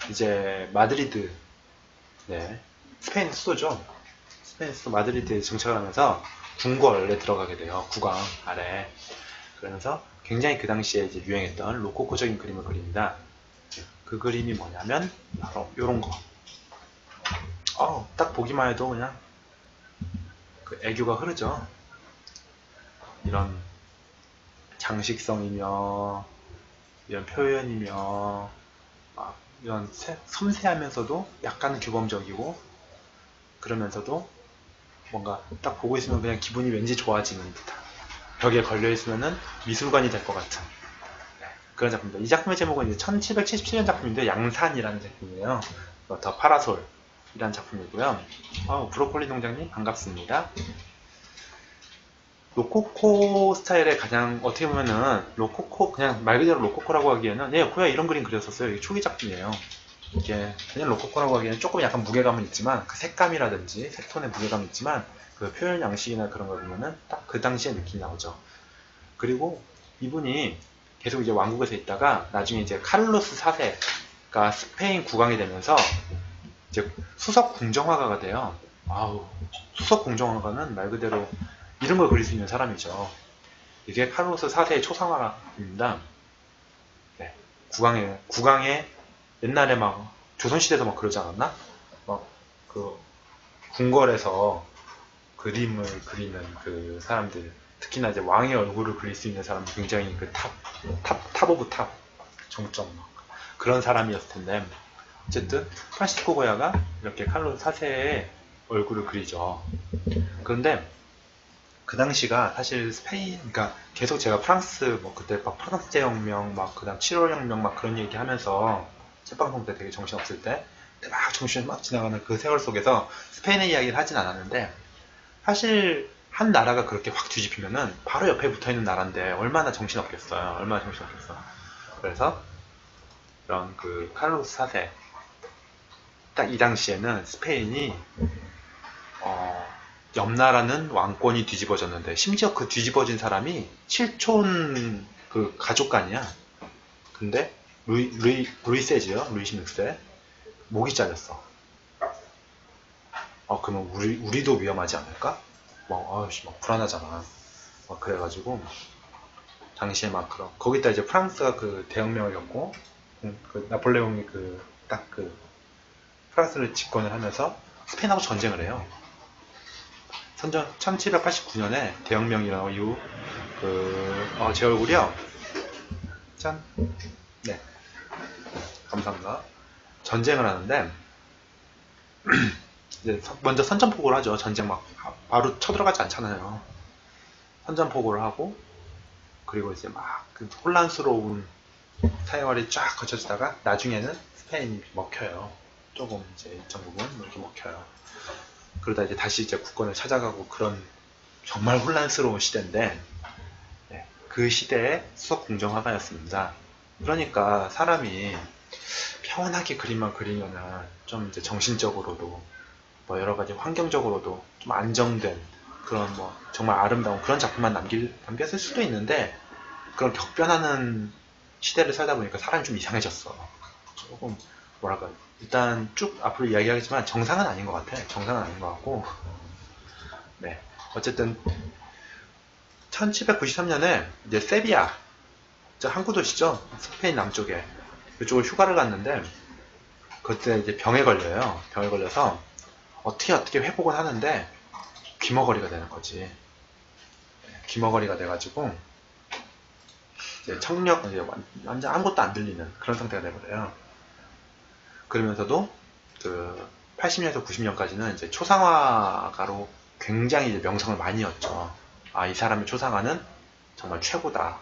이제 마드리드 네 스페인 수도죠. 스페인 수도 마드리드에 정착을 하면서 궁궐에 들어가게 돼요. 국왕 아래. 그러면서 굉장히 그 당시에 이제 유행했던 로코코적인 그림을 그립니다. 그 그림이 뭐냐면 바로 요런 거. 딱 보기만 해도 그냥 그 애교가 흐르죠. 이런 장식성이며 이런 표현이며 이런 섬세하면서도 약간 규범적이고 그러면서도 뭔가 딱 보고 있으면 그냥 기분이 왠지 좋아지는 듯한 벽에 걸려있으면은 미술관이 될 것 같은 그런 작품입니다. 이 작품의 제목은 이제 1777년 작품인데 양산이라는 작품이에요. 더 파라솔이라는 작품이고요. 브로콜리 농장님 반갑습니다. 로코코 스타일의 가장 어떻게 보면은 로코코 그냥 말 그대로 로코코라고 하기에는 고야 이런 그림 그렸었어요. 이게 초기 작품이에요. 이게 그냥 로코코라고 하기에는 조금 약간 무게감은 있지만 그 색감이라든지 색톤의 무게감이 있지만 그 표현 양식이나 그런 거 보면은 딱 그 당시의 느낌이 나오죠. 그리고 이분이 계속 이제 왕국에서 있다가 나중에 이제 카를로스 4세가 스페인 국왕이 되면서 이제 수석 궁정화가가 돼요. 수석 궁정화가는 말 그대로 이런 걸 그릴 수 있는 사람이죠. 이게 카를로스 4세의 초상화입니다. 네. 국왕의 옛날에 막 조선시대에서 막 그러지 않았나? 막 그 궁궐에서 그림을 그리는 그 사람들, 특히나 이제 왕의 얼굴을 그릴 수 있는 사람은 굉장히 그 탑 오브 탑 정점 그런 사람이었을 텐데, 어쨌든 프란시스코 고야가 이렇게 칼로스 4세의 얼굴을 그리죠. 그런데 그 당시가 사실 스페인, 그러니까 계속 제가 프랑스, 뭐 그때 막 프랑스 대혁명, 막 그다음 7월 혁명 막 그런 얘기 하면서 책방송 때 되게 정신 없을 때 막 정신이 막 지나가는 그 세월 속에서 스페인의 이야기를 하진 않았는데, 사실 한 나라가 그렇게 확 뒤집히면은 바로 옆에 붙어 있는 나라인데 얼마나 정신 없겠어요. 얼마나 정신 없겠어. 그래서 이런 그 카를로스 4세 딱 이 당시에는 스페인이 옆 나라는 왕권이 뒤집어졌는데, 심지어 그 뒤집어진 사람이 실촌 그 가족간이야. 근데 루이 세지요, 루이 16세 목이 잘렸어. 그러면 우리도 위험하지 않을까? 막 불안하잖아. 막 그래가지고 당시에 막 그런, 거기다 이제 프랑스가 그 대혁명을 겪고 그 나폴레옹이 그 프랑스를 집권을 하면서 스페인하고 전쟁을 해요. 1789년에 대혁명이 일어나고 이후 제 얼굴이요. 짠. 네. 감사합니다. 전쟁을 하는데 이제 먼저 선전포고를 하죠. 전쟁 막 바로 쳐들어가지 않잖아요. 선전포고를 하고, 그리고 이제 막 그 혼란스러운 사회활이 쫙 거쳐지다가 나중에는 스페인이 먹혀요. 조금 이제 일정 부분 이렇게 먹혀요. 그러다 이제 다시 이제 국권을 찾아가고, 그런 정말 혼란스러운 시대인데, 네, 그 시대의 수석 궁정화가였습니다. 그러니까 사람이 평온하게 그림만 그리면은 좀 이제 정신적으로도 뭐 여러 가지 환경적으로도 좀 안정된 그런 뭐 정말 아름다운 그런 작품만 남겼을 수도 있는데, 그런 격변하는 시대를 살다 보니까 사람이 좀 이상해졌어. 조금 뭐랄까, 일단 쭉 앞으로 이야기하겠지만 정상은 아닌 것 같아. 정상은 아닌 것 같고, 네, 어쨌든 1793년에 이제 세비야, 저 항구 도시죠, 스페인 남쪽에, 이쪽을 휴가를 갔는데 그때 이제 병에 걸려요. 병에 걸려서 어떻게 회복을 하는데 귀머거리가 되는 거지. 귀머거리가 돼가지고 이제 청력, 이제 완전 아무것도 안 들리는 그런 상태가 돼버려요. 그러면서도 그 80년에서 90년까지는 이제 초상화가로 굉장히 이제 명성을 많이 얻죠. 이 사람의 초상화는 정말 최고다.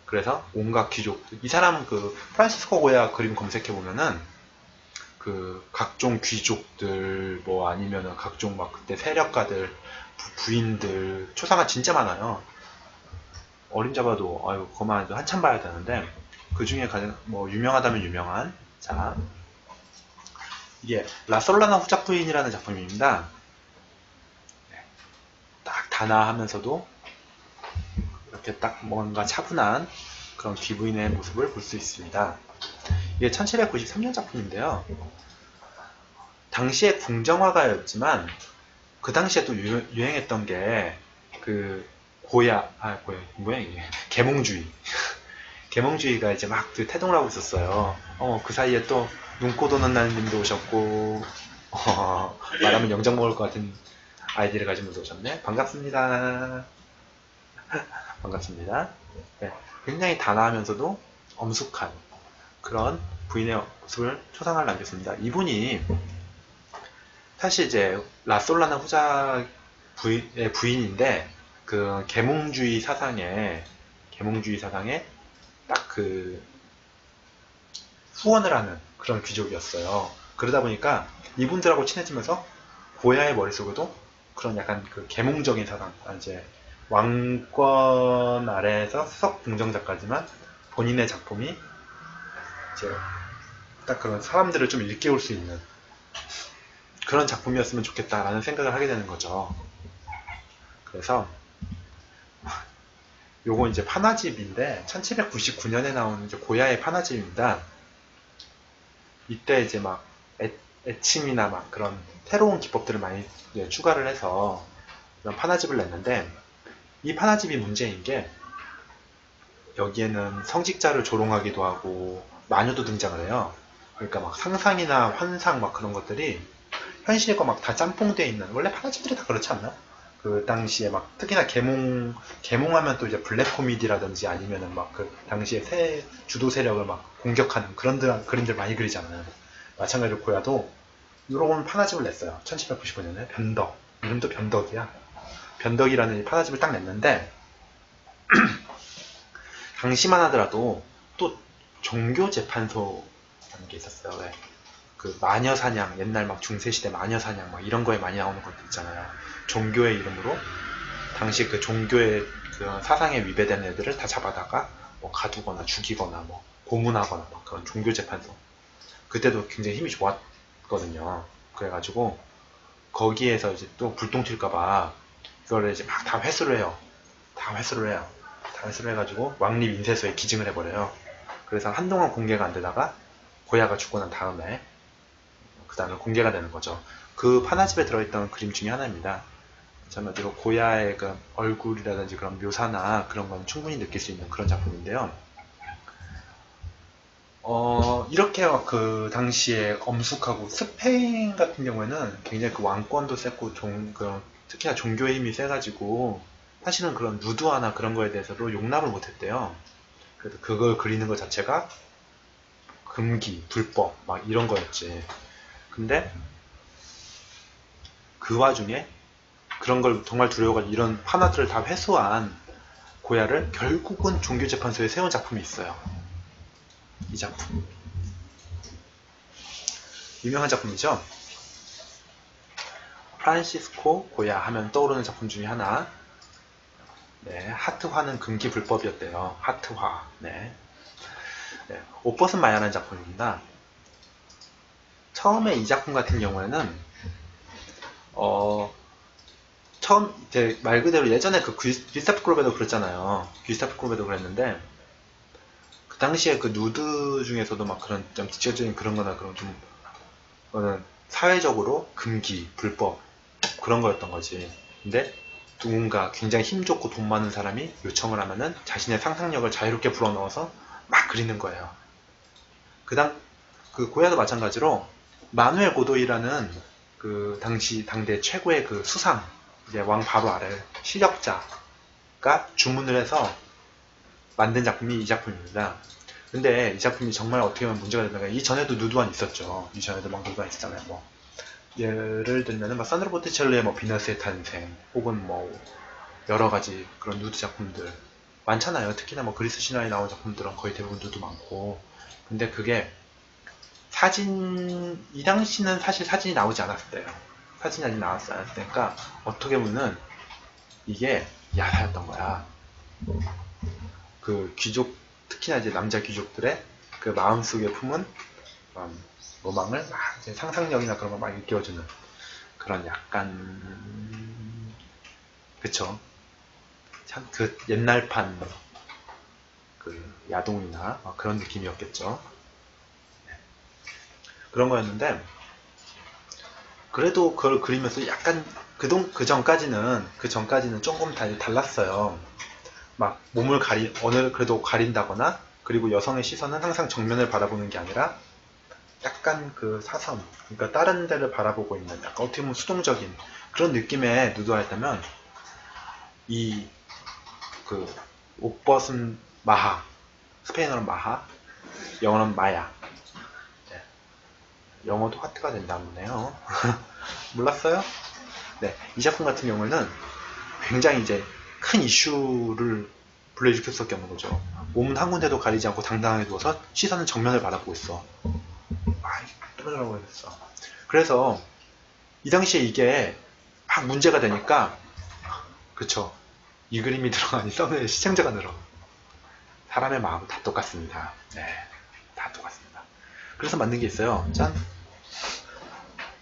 그래서 온갖 귀족, 이 사람은 그 프란시스코 고야 그림 검색해 보면은 그 각종 귀족들, 뭐 아니면은 각종 막 그때 세력가들, 부인들 초상화 진짜 많아요. 어림잡아도 그거만 해도 한참 봐야 되는데, 그 중에 가장 뭐 유명하다면 유명한, 자, 이게 라솔라나 후작 부인이라는 작품입니다. 딱 단아하면서도 이렇게 딱 뭔가 차분한 그런 귀부인의 모습을 볼 수 있습니다. 이게 1793년 작품인데요. 당시에 궁정화가였지만 그 당시에 또 유행했던 게 그 뭐야 이게, 계몽주의. 계몽주의가 이제 막 그 태동을 하고 있었어요. 그 사이에 또 눈꽃 오는 날님도 오셨고, 말하면 영장 먹을 것 같은 아이디를 가진 분도 오셨네. 반갑습니다. 반갑습니다. 네, 굉장히 단아하면서도 엄숙한 그런 부인의 모습을 초상화를 남겼습니다. 이분이 사실 이제 라솔라나 후작 부인의 부인인데, 그 계몽주의 사상에 딱 그 후원을 하는 그런 귀족이었어요. 그러다 보니까 이분들하고 친해지면서 고야의 머릿속에도 그런 약간 그 계몽적인 사상, 이제 왕권 아래에서 수석 궁정작가지만 본인의 작품이 이제 딱 그런 사람들을 좀 일깨울 수 있는 그런 작품이었으면 좋겠다라는 생각을 하게 되는 거죠. 그래서 요거 이제 파나집인데 1799년에 나온 이제 고야의 파나집입니다. 이때 이제 막 애침이나 막 그런 새로운 기법들을 많이 추가를 해서 이런 파나집을 냈는데, 이 파나집이 문제인 게 여기에는 성직자를 조롱하기도 하고 마녀도 등장을 해요. 그러니까 막 상상이나 환상 막 그런 것들이 현실과 막 다 짬뽕되어 있는, 원래 판화집들이 다 그렇지 않나? 그 당시에 막 특히나 개몽하면 또 이제 블랙 코미디라든지 아니면은 막 그 당시에 주도 세력을 막 공격하는 그런 그림들 많이 그리잖아요. 마찬가지로 고야도 이런 판화집을 냈어요. 1795년에 변덕, 이름도 변덕이야. 변덕이라는 판화집을 딱 냈는데 당시만 하더라도 또 종교재판소라는 게 있었어요. 왜? 그 마녀사냥, 옛날 막 중세시대 마녀사냥 막 이런 거에 많이 나오는 것들 있잖아요. 종교의 이름으로 당시 그 종교의 그 사상에 위배되는 애들을 다 잡아다가 뭐 가두거나 죽이거나 뭐 고문하거나 막 그런 종교재판소. 그때도 굉장히 힘이 좋았거든요. 그래가지고 거기에서 이제 또 불똥 튈까봐 이거를 이제 막 다 회수를 해요. 다 회수를 해가지고 왕립 인쇄소에 기증을 해버려요. 그래서 한동안 공개가 안 되다가 고야가 죽고 난 다음에 그 다음에 공개가 되는 거죠. 그 판화집에 들어있던 그림 중에 하나입니다. 마찬가지로 고야의 그 얼굴이라든지 그런 묘사나 그런 건 충분히 느낄 수 있는 그런 작품인데요. 이렇게 그 당시에 엄숙하고 스페인 같은 경우에는 굉장히 그 왕권도 셌고 특히나 종교의 힘이 세가지고 사실은 그런 누드화나 그런 거에 대해서도 용납을 못했대요. 그래서 그걸 그리는 것 자체가 금기, 불법 막 이런 거였지. 근데 그 와중에 그런 걸 정말 두려워가지고 이런 판화들을 다 회수한 고야를 결국은 종교재판소에 세운 작품이 있어요. 이 작품 유명한 작품이죠. 프란시스코 고야 하면 떠오르는 작품 중에 하나. 네, 하트화는 금기 불법이었대요. 하트화. 네. 네, 옷 벗은 마야라는 작품입니다. 처음에 이 작품 같은 경우에는 처음 이제 말 그대로 예전에 그 귀스타프 클롭에도 그랬잖아요. 귀스타프 클롭에도 그랬는데 그 당시에 그 누드 중에서도 막 그런 좀 지적인 그런 거나 그런 좀 거는 사회적으로 금기, 불법 그런 거였던 거지. 근데 누군가 굉장히 힘 좋고 돈 많은 사람이 요청을 하면은 자신의 상상력을 자유롭게 불어넣어서 막 그리는 거예요. 그 고야도 마찬가지로 마누엘 고도이라는 그 당대 최고의 그 수상, 이제 왕 바로 아래 실력자가 주문을 해서 만든 작품이 이 작품입니다. 근데 이 작품이 정말 어떻게 보면 문제가 되는 게 이전에도 누드한 있었죠. 이전에도 막 누드한 있었잖아요. 뭐 예를 들면은 막 산드로 보티첼리의 뭐 비너스의 탄생 혹은 뭐 여러 가지 그런 누드 작품들 많잖아요. 특히나 뭐 그리스 신화에 나온 작품들은 거의 대부분 누드 많고. 근데 그게 이 당시는 사실 사진이 나오지 않았을 때요. 사진이 아직 나왔지 않았을 때니까 어떻게 보면 이게 야사였던 거야. 그 귀족, 특히나 이제 남자 귀족들의 그 마음속에 품은 로망을 막 이제 상상력이나 그런 걸 막 일깨워주는 그런 약간 그쵸. 참 그 옛날판 그 야동이나 그런 느낌이었겠죠. 그런 거였는데 그래도 그걸 그리면서 약간 그 전까지는 조금 달랐어요. 막 몸을 그래도 가린다거나 그리고 여성의 시선은 항상 정면을 바라보는 게 아니라 약간 그 사선, 그러니까 다른 데를 바라보고 있는 약간 어떻게 보면 수동적인 그런 느낌의 누드화였다면 이 그 옷 벗은 마하, 스페인어는 마하, 영어는 마야. 네. 영어도 하트가 된다네요. 몰랐어요? 네, 이 작품 같은 경우에는 굉장히 이제 큰 이슈를 불러일으킬 수밖에 없는 거죠. 몸은 한 군데도 가리지 않고 당당하게 누워서 시선은 정면을 바라보고 있어. 떨어져라고 했어. 그래서 이 당시에 이게 막 문제가 되니까 그쵸. 이 그림이 들어가니 썸네일 시청자가 늘어. 사람의 마음은 다 똑같습니다. 네, 다 똑같습니다. 그래서 만든 게 있어요. 짠.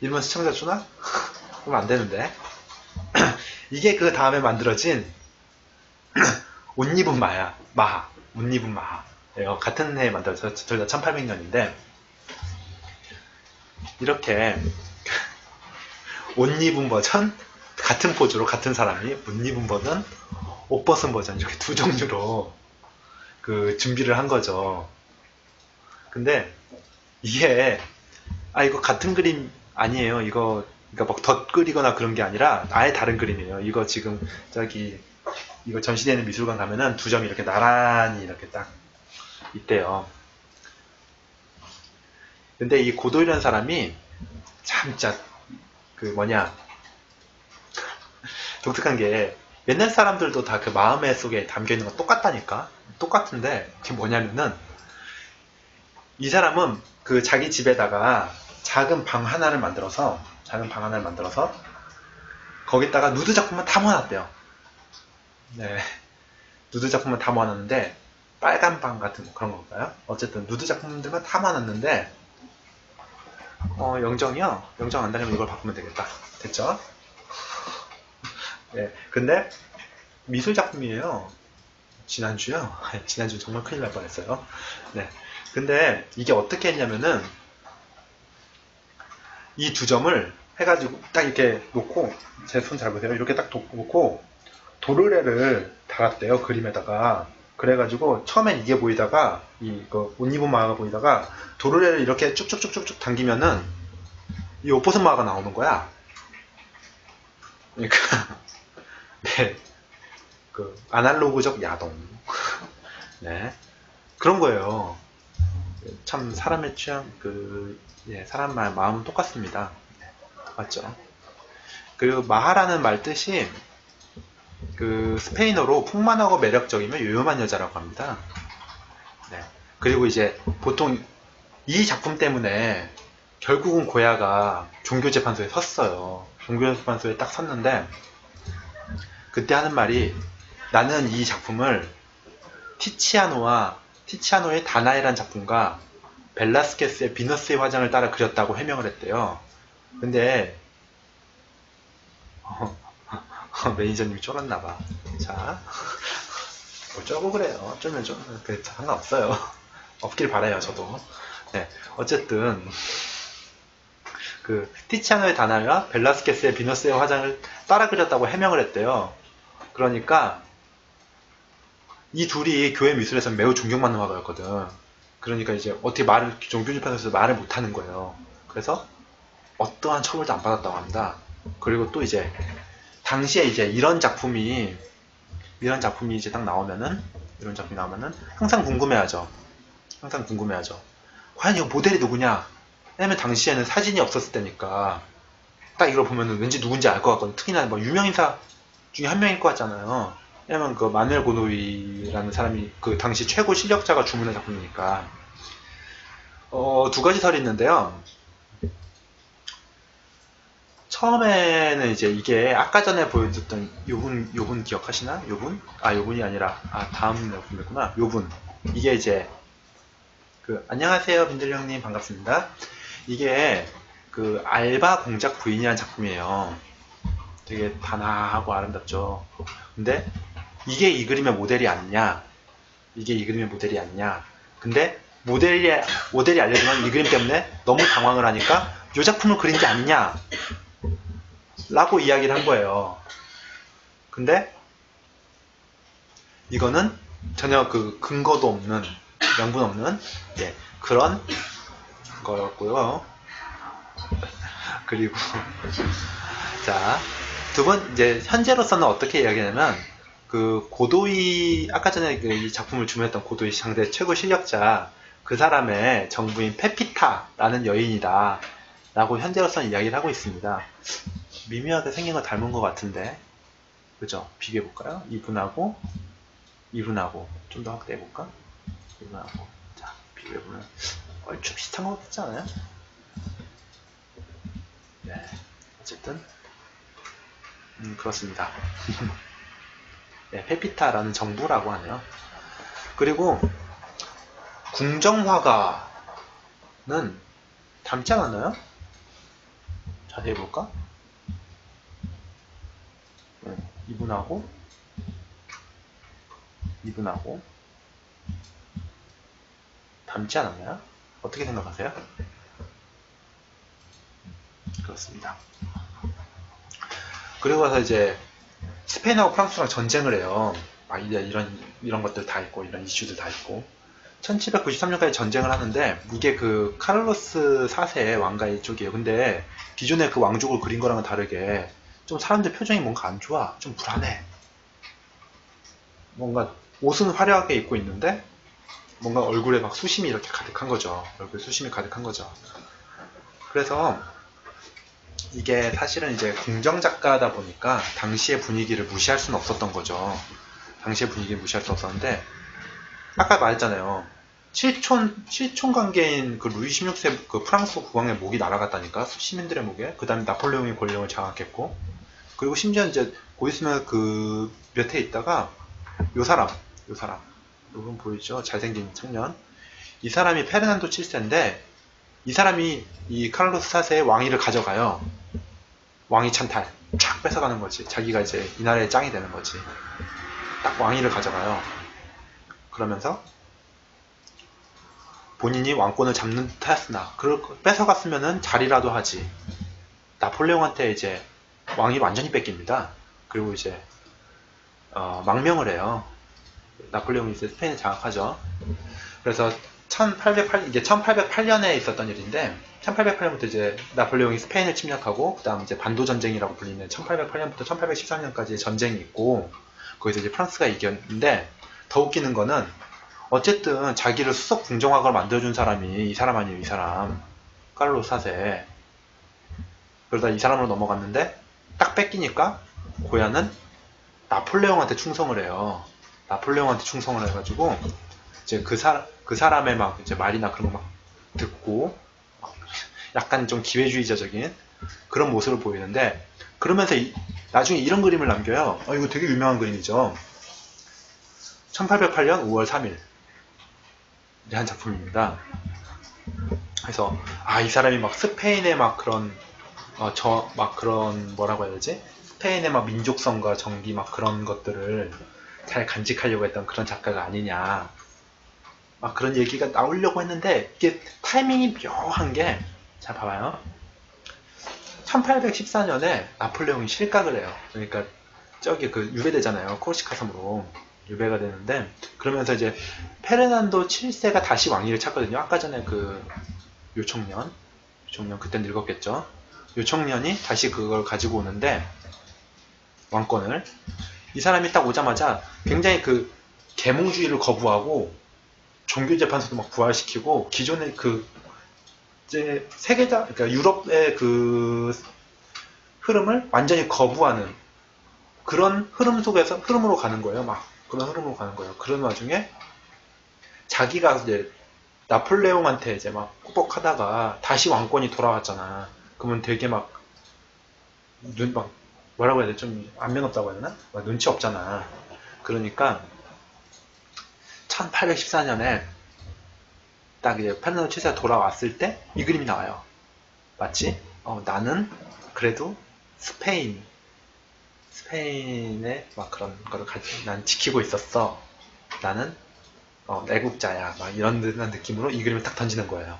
1만 시청자 주나? 그러면 안 되는데. 이게 그 다음에 만들어진 옷 입은 마하. 옷 입은 마하. 같은 해에 만들어졌어요. 둘 다 1800년인데 이렇게 옷 입은 버전, 같은 포즈로 같은 사람이 옷 입은 버전, 옷 벗은 버전 이렇게 두 종류로 그 준비를 한 거죠. 근데 이게 이거 같은 그림 아니에요. 이거 그러니까 막 덧그리거나 그런 게 아니라 아예 다른 그림이에요. 이거 지금 저기 이거 전시되는 미술관 가면은 두 점이 이렇게 나란히 이렇게 딱 있대요. 근데 이 고도이라는 사람이 참 진짜 그 뭐냐 독특한 게 옛날 사람들도 다 그 마음의 속에 담겨 있는 거 똑같다니까. 똑같은데 그게 뭐냐면은 이 사람은 그 자기 집에다가 작은 방 하나를 만들어서 거기다가 누드 작품만 다 모아놨대요. 네, 누드 작품만 다 모아놨는데 빨간 방 같은 거 그런 건가요? 어쨌든 누드 작품들만 다 모아놨는데 영정이요? 영정 안 다니면 이걸 바꾸면 되겠다. 됐죠? 네, 근데 미술 작품이에요. 지난주요? 지난주 정말 큰일 날 뻔했어요. 네, 근데 이게 어떻게 했냐면은 이 두 점을 해가지고 딱 이렇게 놓고 제 손 잘 보세요. 이렇게 딱 놓고 도르래를 달았대요. 그림에다가. 그래가지고 처음엔 이게 보이다가 이거 옷 입은 마가 보이다가 도르래를 이렇게 쭉쭉쭉쭉쭉 당기면은 이 옷벗은 마가 나오는 거야. 그러니까 네, 그 아날로그적 야동. 네, 그런 거예요. 참 사람의 취향 사람 마음은 똑같습니다. 네, 맞죠? 그리고 마하라는 말 뜻이 그 스페인어로 풍만하고 매력적이며 요염한 여자라고 합니다. 네. 그리고 이제 보통 이 작품 때문에 결국은 고야가 종교재판소에 섰어요. 종교재판소에 딱 섰는데 그때 하는 말이 나는 이 작품을 티치아노의 다나이라는 작품과 벨라스케스의 비너스의 화장을 따라 그렸다고 해명을 했대요. 근데 매니저님이 쫄았나봐. 자, 뭐 쫄고 그래요. 쫄면 상관없어요. 없길 바라요, 저도. 네, 어쨌든 그 티치아노의 다나이와 벨라스케스의 비너스의 화장을 따라 그렸다고 해명을 했대요. 그러니까 이 둘이 교회 미술에서 매우 존경받는 화가였거든. 그러니까 이제 어떻게 종교재판소에서 말을 못하는 거예요. 그래서 어떠한 처벌도 안 받았다고 합니다. 그리고 또 이제 당시에 이제 이런 작품이 이제 딱 나오면은 항상 궁금해하죠. 과연 이거 모델이 누구냐? 왜냐면 당시에는 사진이 없었을 때니까 딱 이걸 보면은 왠지 누군지 알 것 같거든. 특히나 뭐 유명인사 중에 한 명일 것 같잖아요. 왜냐면 그 마누엘 고도이라는 사람이 그 당시 최고 실력자가 주문한 작품이니까. 두 가지 설이 있는데요. 처음에는 이제 이게 아까 전에 보여줬던 요분 기억하시나? 요분이 아니라 다음 작품이구나. 요분. 이게 이제 안녕하세요 빈들 형님 반갑습니다. 이게 그 알바 공작 부인이라는 작품이에요. 되게 단아하고 아름답죠. 근데 이게 이 그림의 모델이 아니냐? 근데 모델이 알려주면 이 그림 때문에 너무 당황을 하니까 이 작품을 그린 게 아니냐? 라고 이야기를 한 거예요. 근데 이거는 전혀 그 근거도 없는, 명분 없는 그런 거였고요. 그리고 자, 두 번 이제 현재로서는 어떻게 이야기하냐면 그 고도이 아까 전에 이 작품을 주문했던 고도이 상대 최고 실력자 그 사람의 정부인 페피타라는 여인이다 라고 현재로서는 이야기를 하고 있습니다. 미묘하게 생긴 거 닮은 것 같은데 그죠? 비교해볼까요? 이분하고 좀 더 확대해볼까? 이분하고 자 비교해보면 얼추 비슷한 것 같지 않아요? 네 어쨌든 그렇습니다. 네, 페피타라는 정부라고 하네요. 그리고 궁정화가는 닮지 않았나요? 자세히 볼까? 이분하고 닮지 않았나요? 어떻게 생각하세요? 그렇습니다. 그리고 와서 이제 스페인하고 프랑스랑 전쟁을 해요. 막 이런 것들 다 있고 이런 이슈들 다 있고 1793년까지 전쟁을 하는데 이게 그 카를로스 4세 왕가 이쪽이에요. 근데 기존에 그 왕족을 그린 거랑은 다르게 좀 사람들 표정이 뭔가 안 좋아. 좀 불안해. 뭔가 옷은 화려하게 입고 있는데 뭔가 얼굴에 막 수심이 이렇게 가득한 거죠. 얼굴에 수심이 가득한 거죠. 그래서 이게 사실은 이제 궁정작가다 보니까 당시의 분위기를 무시할 수는 없었던 거죠. 당시의 분위기를 무시할 수 없었는데 아까 말했잖아요. 실촌 관계인 그 루이 16세 그 프랑스 국왕의 목이 날아갔다니까. 시민들의 목에. 그 다음에 나폴레옹이 권력을 장악했고, 그리고 심지어 이제 곧 있으면 그 몇 해 있다가 요 사람 요분 보이죠? 잘생긴 청년. 이 사람이 페르난도 7세인데 이 사람이 이 카를로스 4세의 왕위를 가져가요. 왕위 찬탈 쫙 뺏어가는 거지. 자기가 이제 이 나라의 짱이 되는 거지. 딱 왕위를 가져가요. 그러면서 본인이 왕권을 잡는 듯 하였으나 그걸 뺏어갔으면은 자리라도 하지. 나폴레옹한테 이제 왕이 완전히 뺏깁니다. 그리고 이제 망명을 해요. 나폴레옹이 이제 스페인을 장악하죠. 그래서 이게 1808년에 있었던 일인데 1808년부터 이제 나폴레옹이 스페인을 침략하고 그 다음 이제 반도 전쟁이라고 불리는 1808년부터 1813년까지 전쟁이 있고 거기서 이제 프랑스가 이겼는데 더 웃기는 거는 어쨌든 자기를 수석 궁정학을 만들어준 사람이 이 사람 아니에요. 이 사람 카를로스 4세. 그러다 이 사람으로 넘어갔는데 딱 뺏기니까 고야는 나폴레옹한테 충성을 해요. 나폴레옹한테 충성을 해가지고 이제 그 사람의 막 이제 말이나 그런 거 막 듣고 약간 좀 기회주의자적인 그런 모습을 보이는데 그러면서 나중에 이런 그림을 남겨요. 이거 되게 유명한 그림이죠. 1808년 5월 3일 한 작품입니다. 그래서 이 사람이 막 스페인의 막 그런 그런 뭐라고 해야 되지? 스페인의 막 민족성과 정기 막 그런 것들을 잘 간직하려고 했던 그런 작가가 아니냐. 막 그런 얘기가 나오려고 했는데 이게 타이밍이 묘한 게 잘 봐봐요. 1814년에 나폴레옹이 실각을 해요. 그러니까 저기 그 유배되잖아요. 코르시카 섬으로 유배가 되는데 그러면서 이제 페르난도 7세가 다시 왕위를 찾거든요. 아까 전에 그 요청년 그때 늙었겠죠. 요청년이 다시 그걸 가지고 오는데 왕권을 이 사람이 딱 오자마자 굉장히 그 계몽주의를 거부하고 종교재판소도 막 부활시키고 기존의 그 이제 그러니까 유럽의 그 흐름을 완전히 거부하는 그런 흐름으로 가는 거예요. 막 그런 흐름으로 가는 거예요. 그런 와중에 자기가 이제 나폴레옹한테 이제 막 꾸벅하다가 다시 왕권이 돌아왔잖아. 그러면 되게 막 뭐라고 해야 돼? 좀 안면없다고 해야 되나? 막 눈치 없잖아. 그러니까 1814년에 딱 이제 페르난도 7세가 돌아왔을 때 이 그림이 나와요. 마치 나는 그래도 스페인의 막 그런 거를 난 지키고 있었어. 나는 애국자야. 막 이런 듯한 느낌으로 이 그림을 딱 던지는 거예요.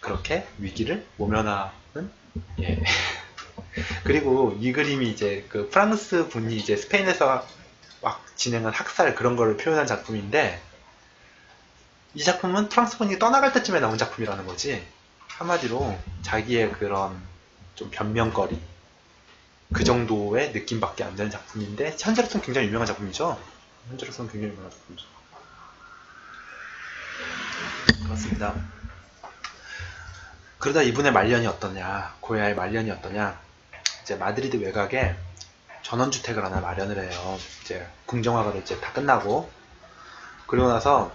그렇게 위기를 모면하는 예. 그리고 이 그림이 이제 그 프랑스 분이 이제 스페인에서 막 진행한 학살 그런 거를 표현한 작품인데 이 작품은 프랑스 분이 떠나갈 때쯤에 나온 작품이라는 거지. 한마디로 자기의 그런 좀 변명거리 그 정도의 느낌밖에 안 되는 작품인데 현재로서는 굉장히 유명한 작품이죠. 그렇습니다. 그러다 이분의 말년이 어떠냐, 고야의 말년이 어떠냐. 이제 마드리드 외곽에 전원주택을 하나 마련을 해요. 이제 궁정화가 이제 다 끝나고 그리고 나서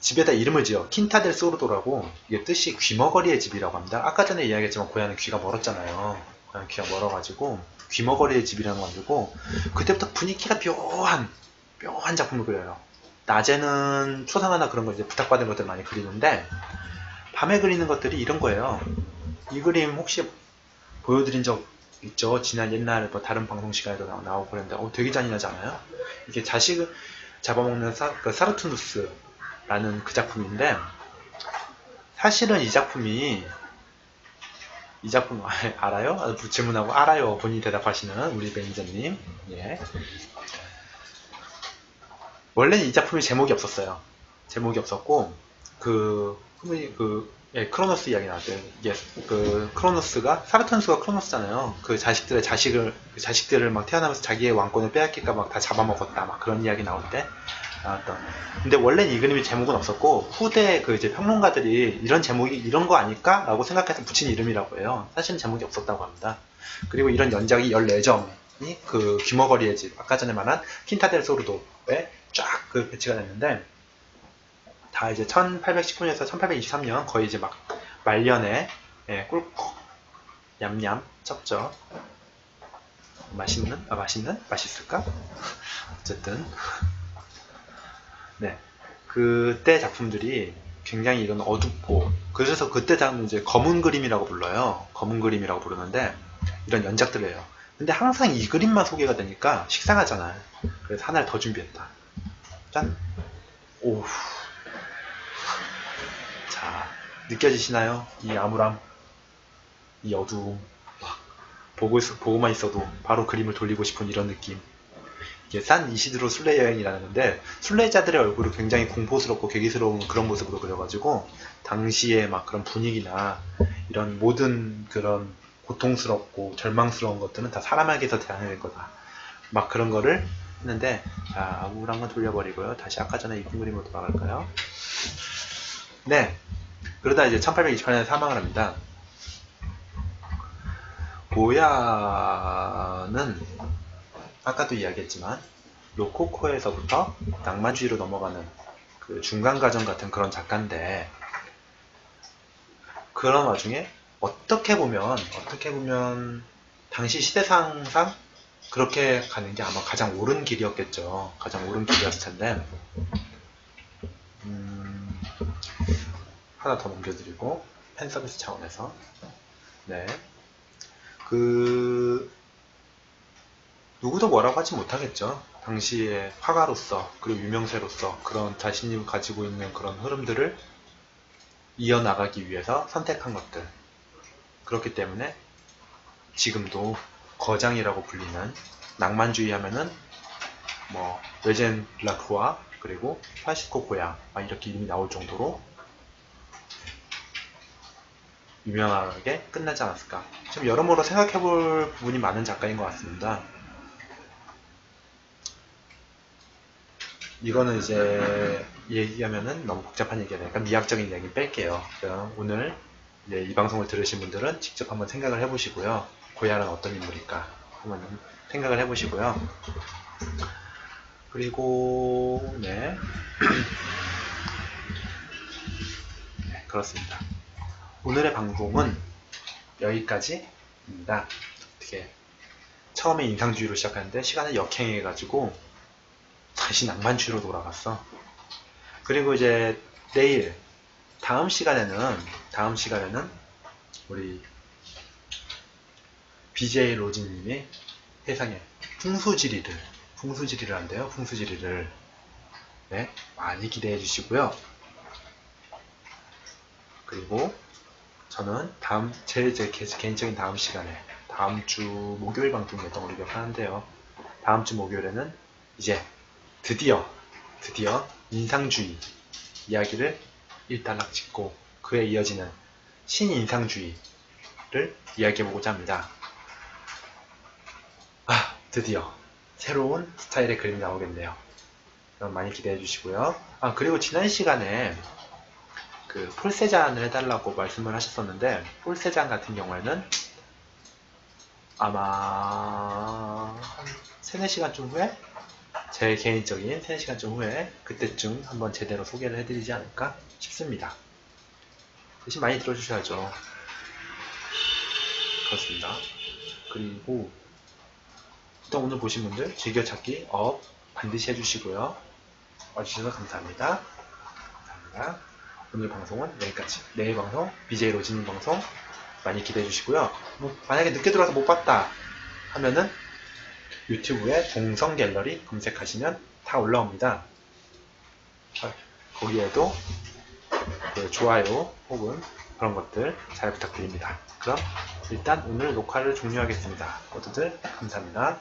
집에다 이름을 지어 킨타 델 소르도라고. 이게 뜻이 귀머거리의 집이라고 합니다. 아까 전에 이야기했지만 고향은 귀가 멀었잖아요. 고향 귀가 멀어가지고 귀머거리의 집이라는 거 만들고 그때부터 분위기가 묘한 작품을 그려요. 낮에는 초상화나 그런 거 이제 부탁받은 것들 많이 그리는데 밤에 그리는 것들이 이런 거예요. 이 그림 혹시 보여드린 적 있죠? 지난 옛날에 뭐 다른 방송 시간에도 나오고 그랬는데 되게 잔인하지 않아요? 이게 자식을 잡아먹는 사르투누스라는 그 작품인데 사실은 이 작품 알아요? 질문하고 알아요. 본인이 대답하시는 우리 매니저님. 예. 원래는 이 작품이 제목이 없었어요. 제목이 없었고 크로노스 이야기 나왔대요. 이게 크로노스가 사르턴스가 크로노스잖아요. 그 자식들을 막 태어나면서 자기의 왕권을 빼앗길까 막 다 잡아먹었다 막 그런 이야기 나올 때 나왔던. 근데 원래는 이 그림이 제목은 없었고 후대 이제 평론가들이 이런 제목이 이런 거 아닐까라고 생각해서 붙인 이름이라고 해요. 사실은 제목이 없었다고 합니다. 그리고 이런 연작이 14점이 그 귀머거리의 집 아까 전에 말한 킨타델 소르도에 쫙 배치가 됐는데 다 이제 1819년에서 1823년 거의 이제 막 말년에 꿀꺽 냠냠 첩죠. 맛있을까? 어쨌든 네 그때 작품들이 굉장히 이런 어둡고 그래서 그때 작품 이제 검은 그림이라고 불러요. 검은 그림이라고 부르는데 이런 연작들이에요. 근데 항상 이 그림만 소개가 되니까 식상하잖아요. 그래서 하나를 더 준비했다. 짠! 오우. 자, 느껴지시나요? 이 암울함, 이 어두움. 보고만 있어도 바로 그림을 돌리고 싶은 이런 느낌. 이게 산 이시드로 순례 여행이라는 건데 순례자들의 얼굴을 굉장히 공포스럽고 괴기스러운 그런 모습으로 그려가지고 당시의 막 그런 분위기나 이런 모든 그런 고통스럽고 절망스러운 것들은 다 사람에게서 대항해낸 거다. 막 그런 거를 했는데 자, 암울한 건 돌려버리고요. 다시 아까 전에 이쁜 그림으로 돌아갈까요? 네. 그러다 이제 1828년에 사망을 합니다. 고야는 아까도 이야기했지만 로코코에서부터 낭만주의로 넘어가는 그 중간 과정 같은 그런 작가인데 그런 와중에 어떻게 보면 당시 시대상상 그렇게 가는 게 아마 가장 옳은 길이었겠죠. 가장 옳은 길이었을 텐데 하나 더 넘겨드리고 팬 서비스 차원에서 네. 누구도 뭐라고 하지 못하겠죠. 당시의 화가로서 그리고 유명세로서 그런 자신이 가지고 있는 그런 흐름들을 이어나가기 위해서 선택한 것들. 그렇기 때문에 지금도 거장이라고 불리는 낭만주의 하면은 뭐 외젠 라크루아 그리고 파시코 고야 이렇게 이름이 나올 정도로 유명하게 끝나지 않았을까. 좀 여러모로 생각해볼 부분이 많은 작가인 것 같습니다. 이거는 이제 얘기하면은 너무 복잡한 얘기가 되니까 미학적인 얘기 뺄게요. 오늘 이 방송을 들으신 분들은 직접 한번 생각을 해보시고요. 고야는 어떤 인물일까 한번 생각을 해보시고요. 그리고 네, 네 그렇습니다. 오늘의 방송은 여기까지입니다. 어떻게 처음에 인상주의로 시작하는데 시간을 역행해가지고 다시 낭만주의로 돌아갔어. 그리고 이제 내일 다음 시간에는 우리 BJ 로지님이 세상에 풍수지리를 한대요. 풍수지리를 네 많이 기대해 주시고요. 그리고 저는 제 개인적인 다음 시간에 다음 주 목요일 방송이었던 걸로 기억하는데요. 다음 주 목요일에는 이제 드디어 인상주의 이야기를 일단락 짚고 그에 이어지는 신인상주의를 이야기해보고자 합니다. 드디어 새로운 스타일의 그림이 나오겠네요. 그럼 많이 기대해 주시고요. 그리고 지난 시간에 그 폴세잔을 해달라고 말씀을 하셨었는데 폴세잔 같은 경우에는 아마 한 3-4시간쯤 후에 제 개인적인 3-4시간쯤 후에 그때쯤 한번 제대로 소개를 해드리지 않을까 싶습니다. 대신 많이 들어주셔야죠. 그렇습니다. 그리고 일단 오늘 보신 분들 즐겨찾기 업 반드시 해주시고요. 와주셔서 감사합니다. 오늘 방송은 여기까지. 내일 방송 BJ 로지님 방송 많이 기대해 주시고요. 만약에 늦게 들어와서 못 봤다 하면은 유튜브에 동성 갤러리 검색하시면 다 올라옵니다. 거기에도 좋아요 혹은 그런 것들 잘 부탁드립니다. 그럼 일단 오늘 녹화를 종료하겠습니다. 모두들 감사합니다.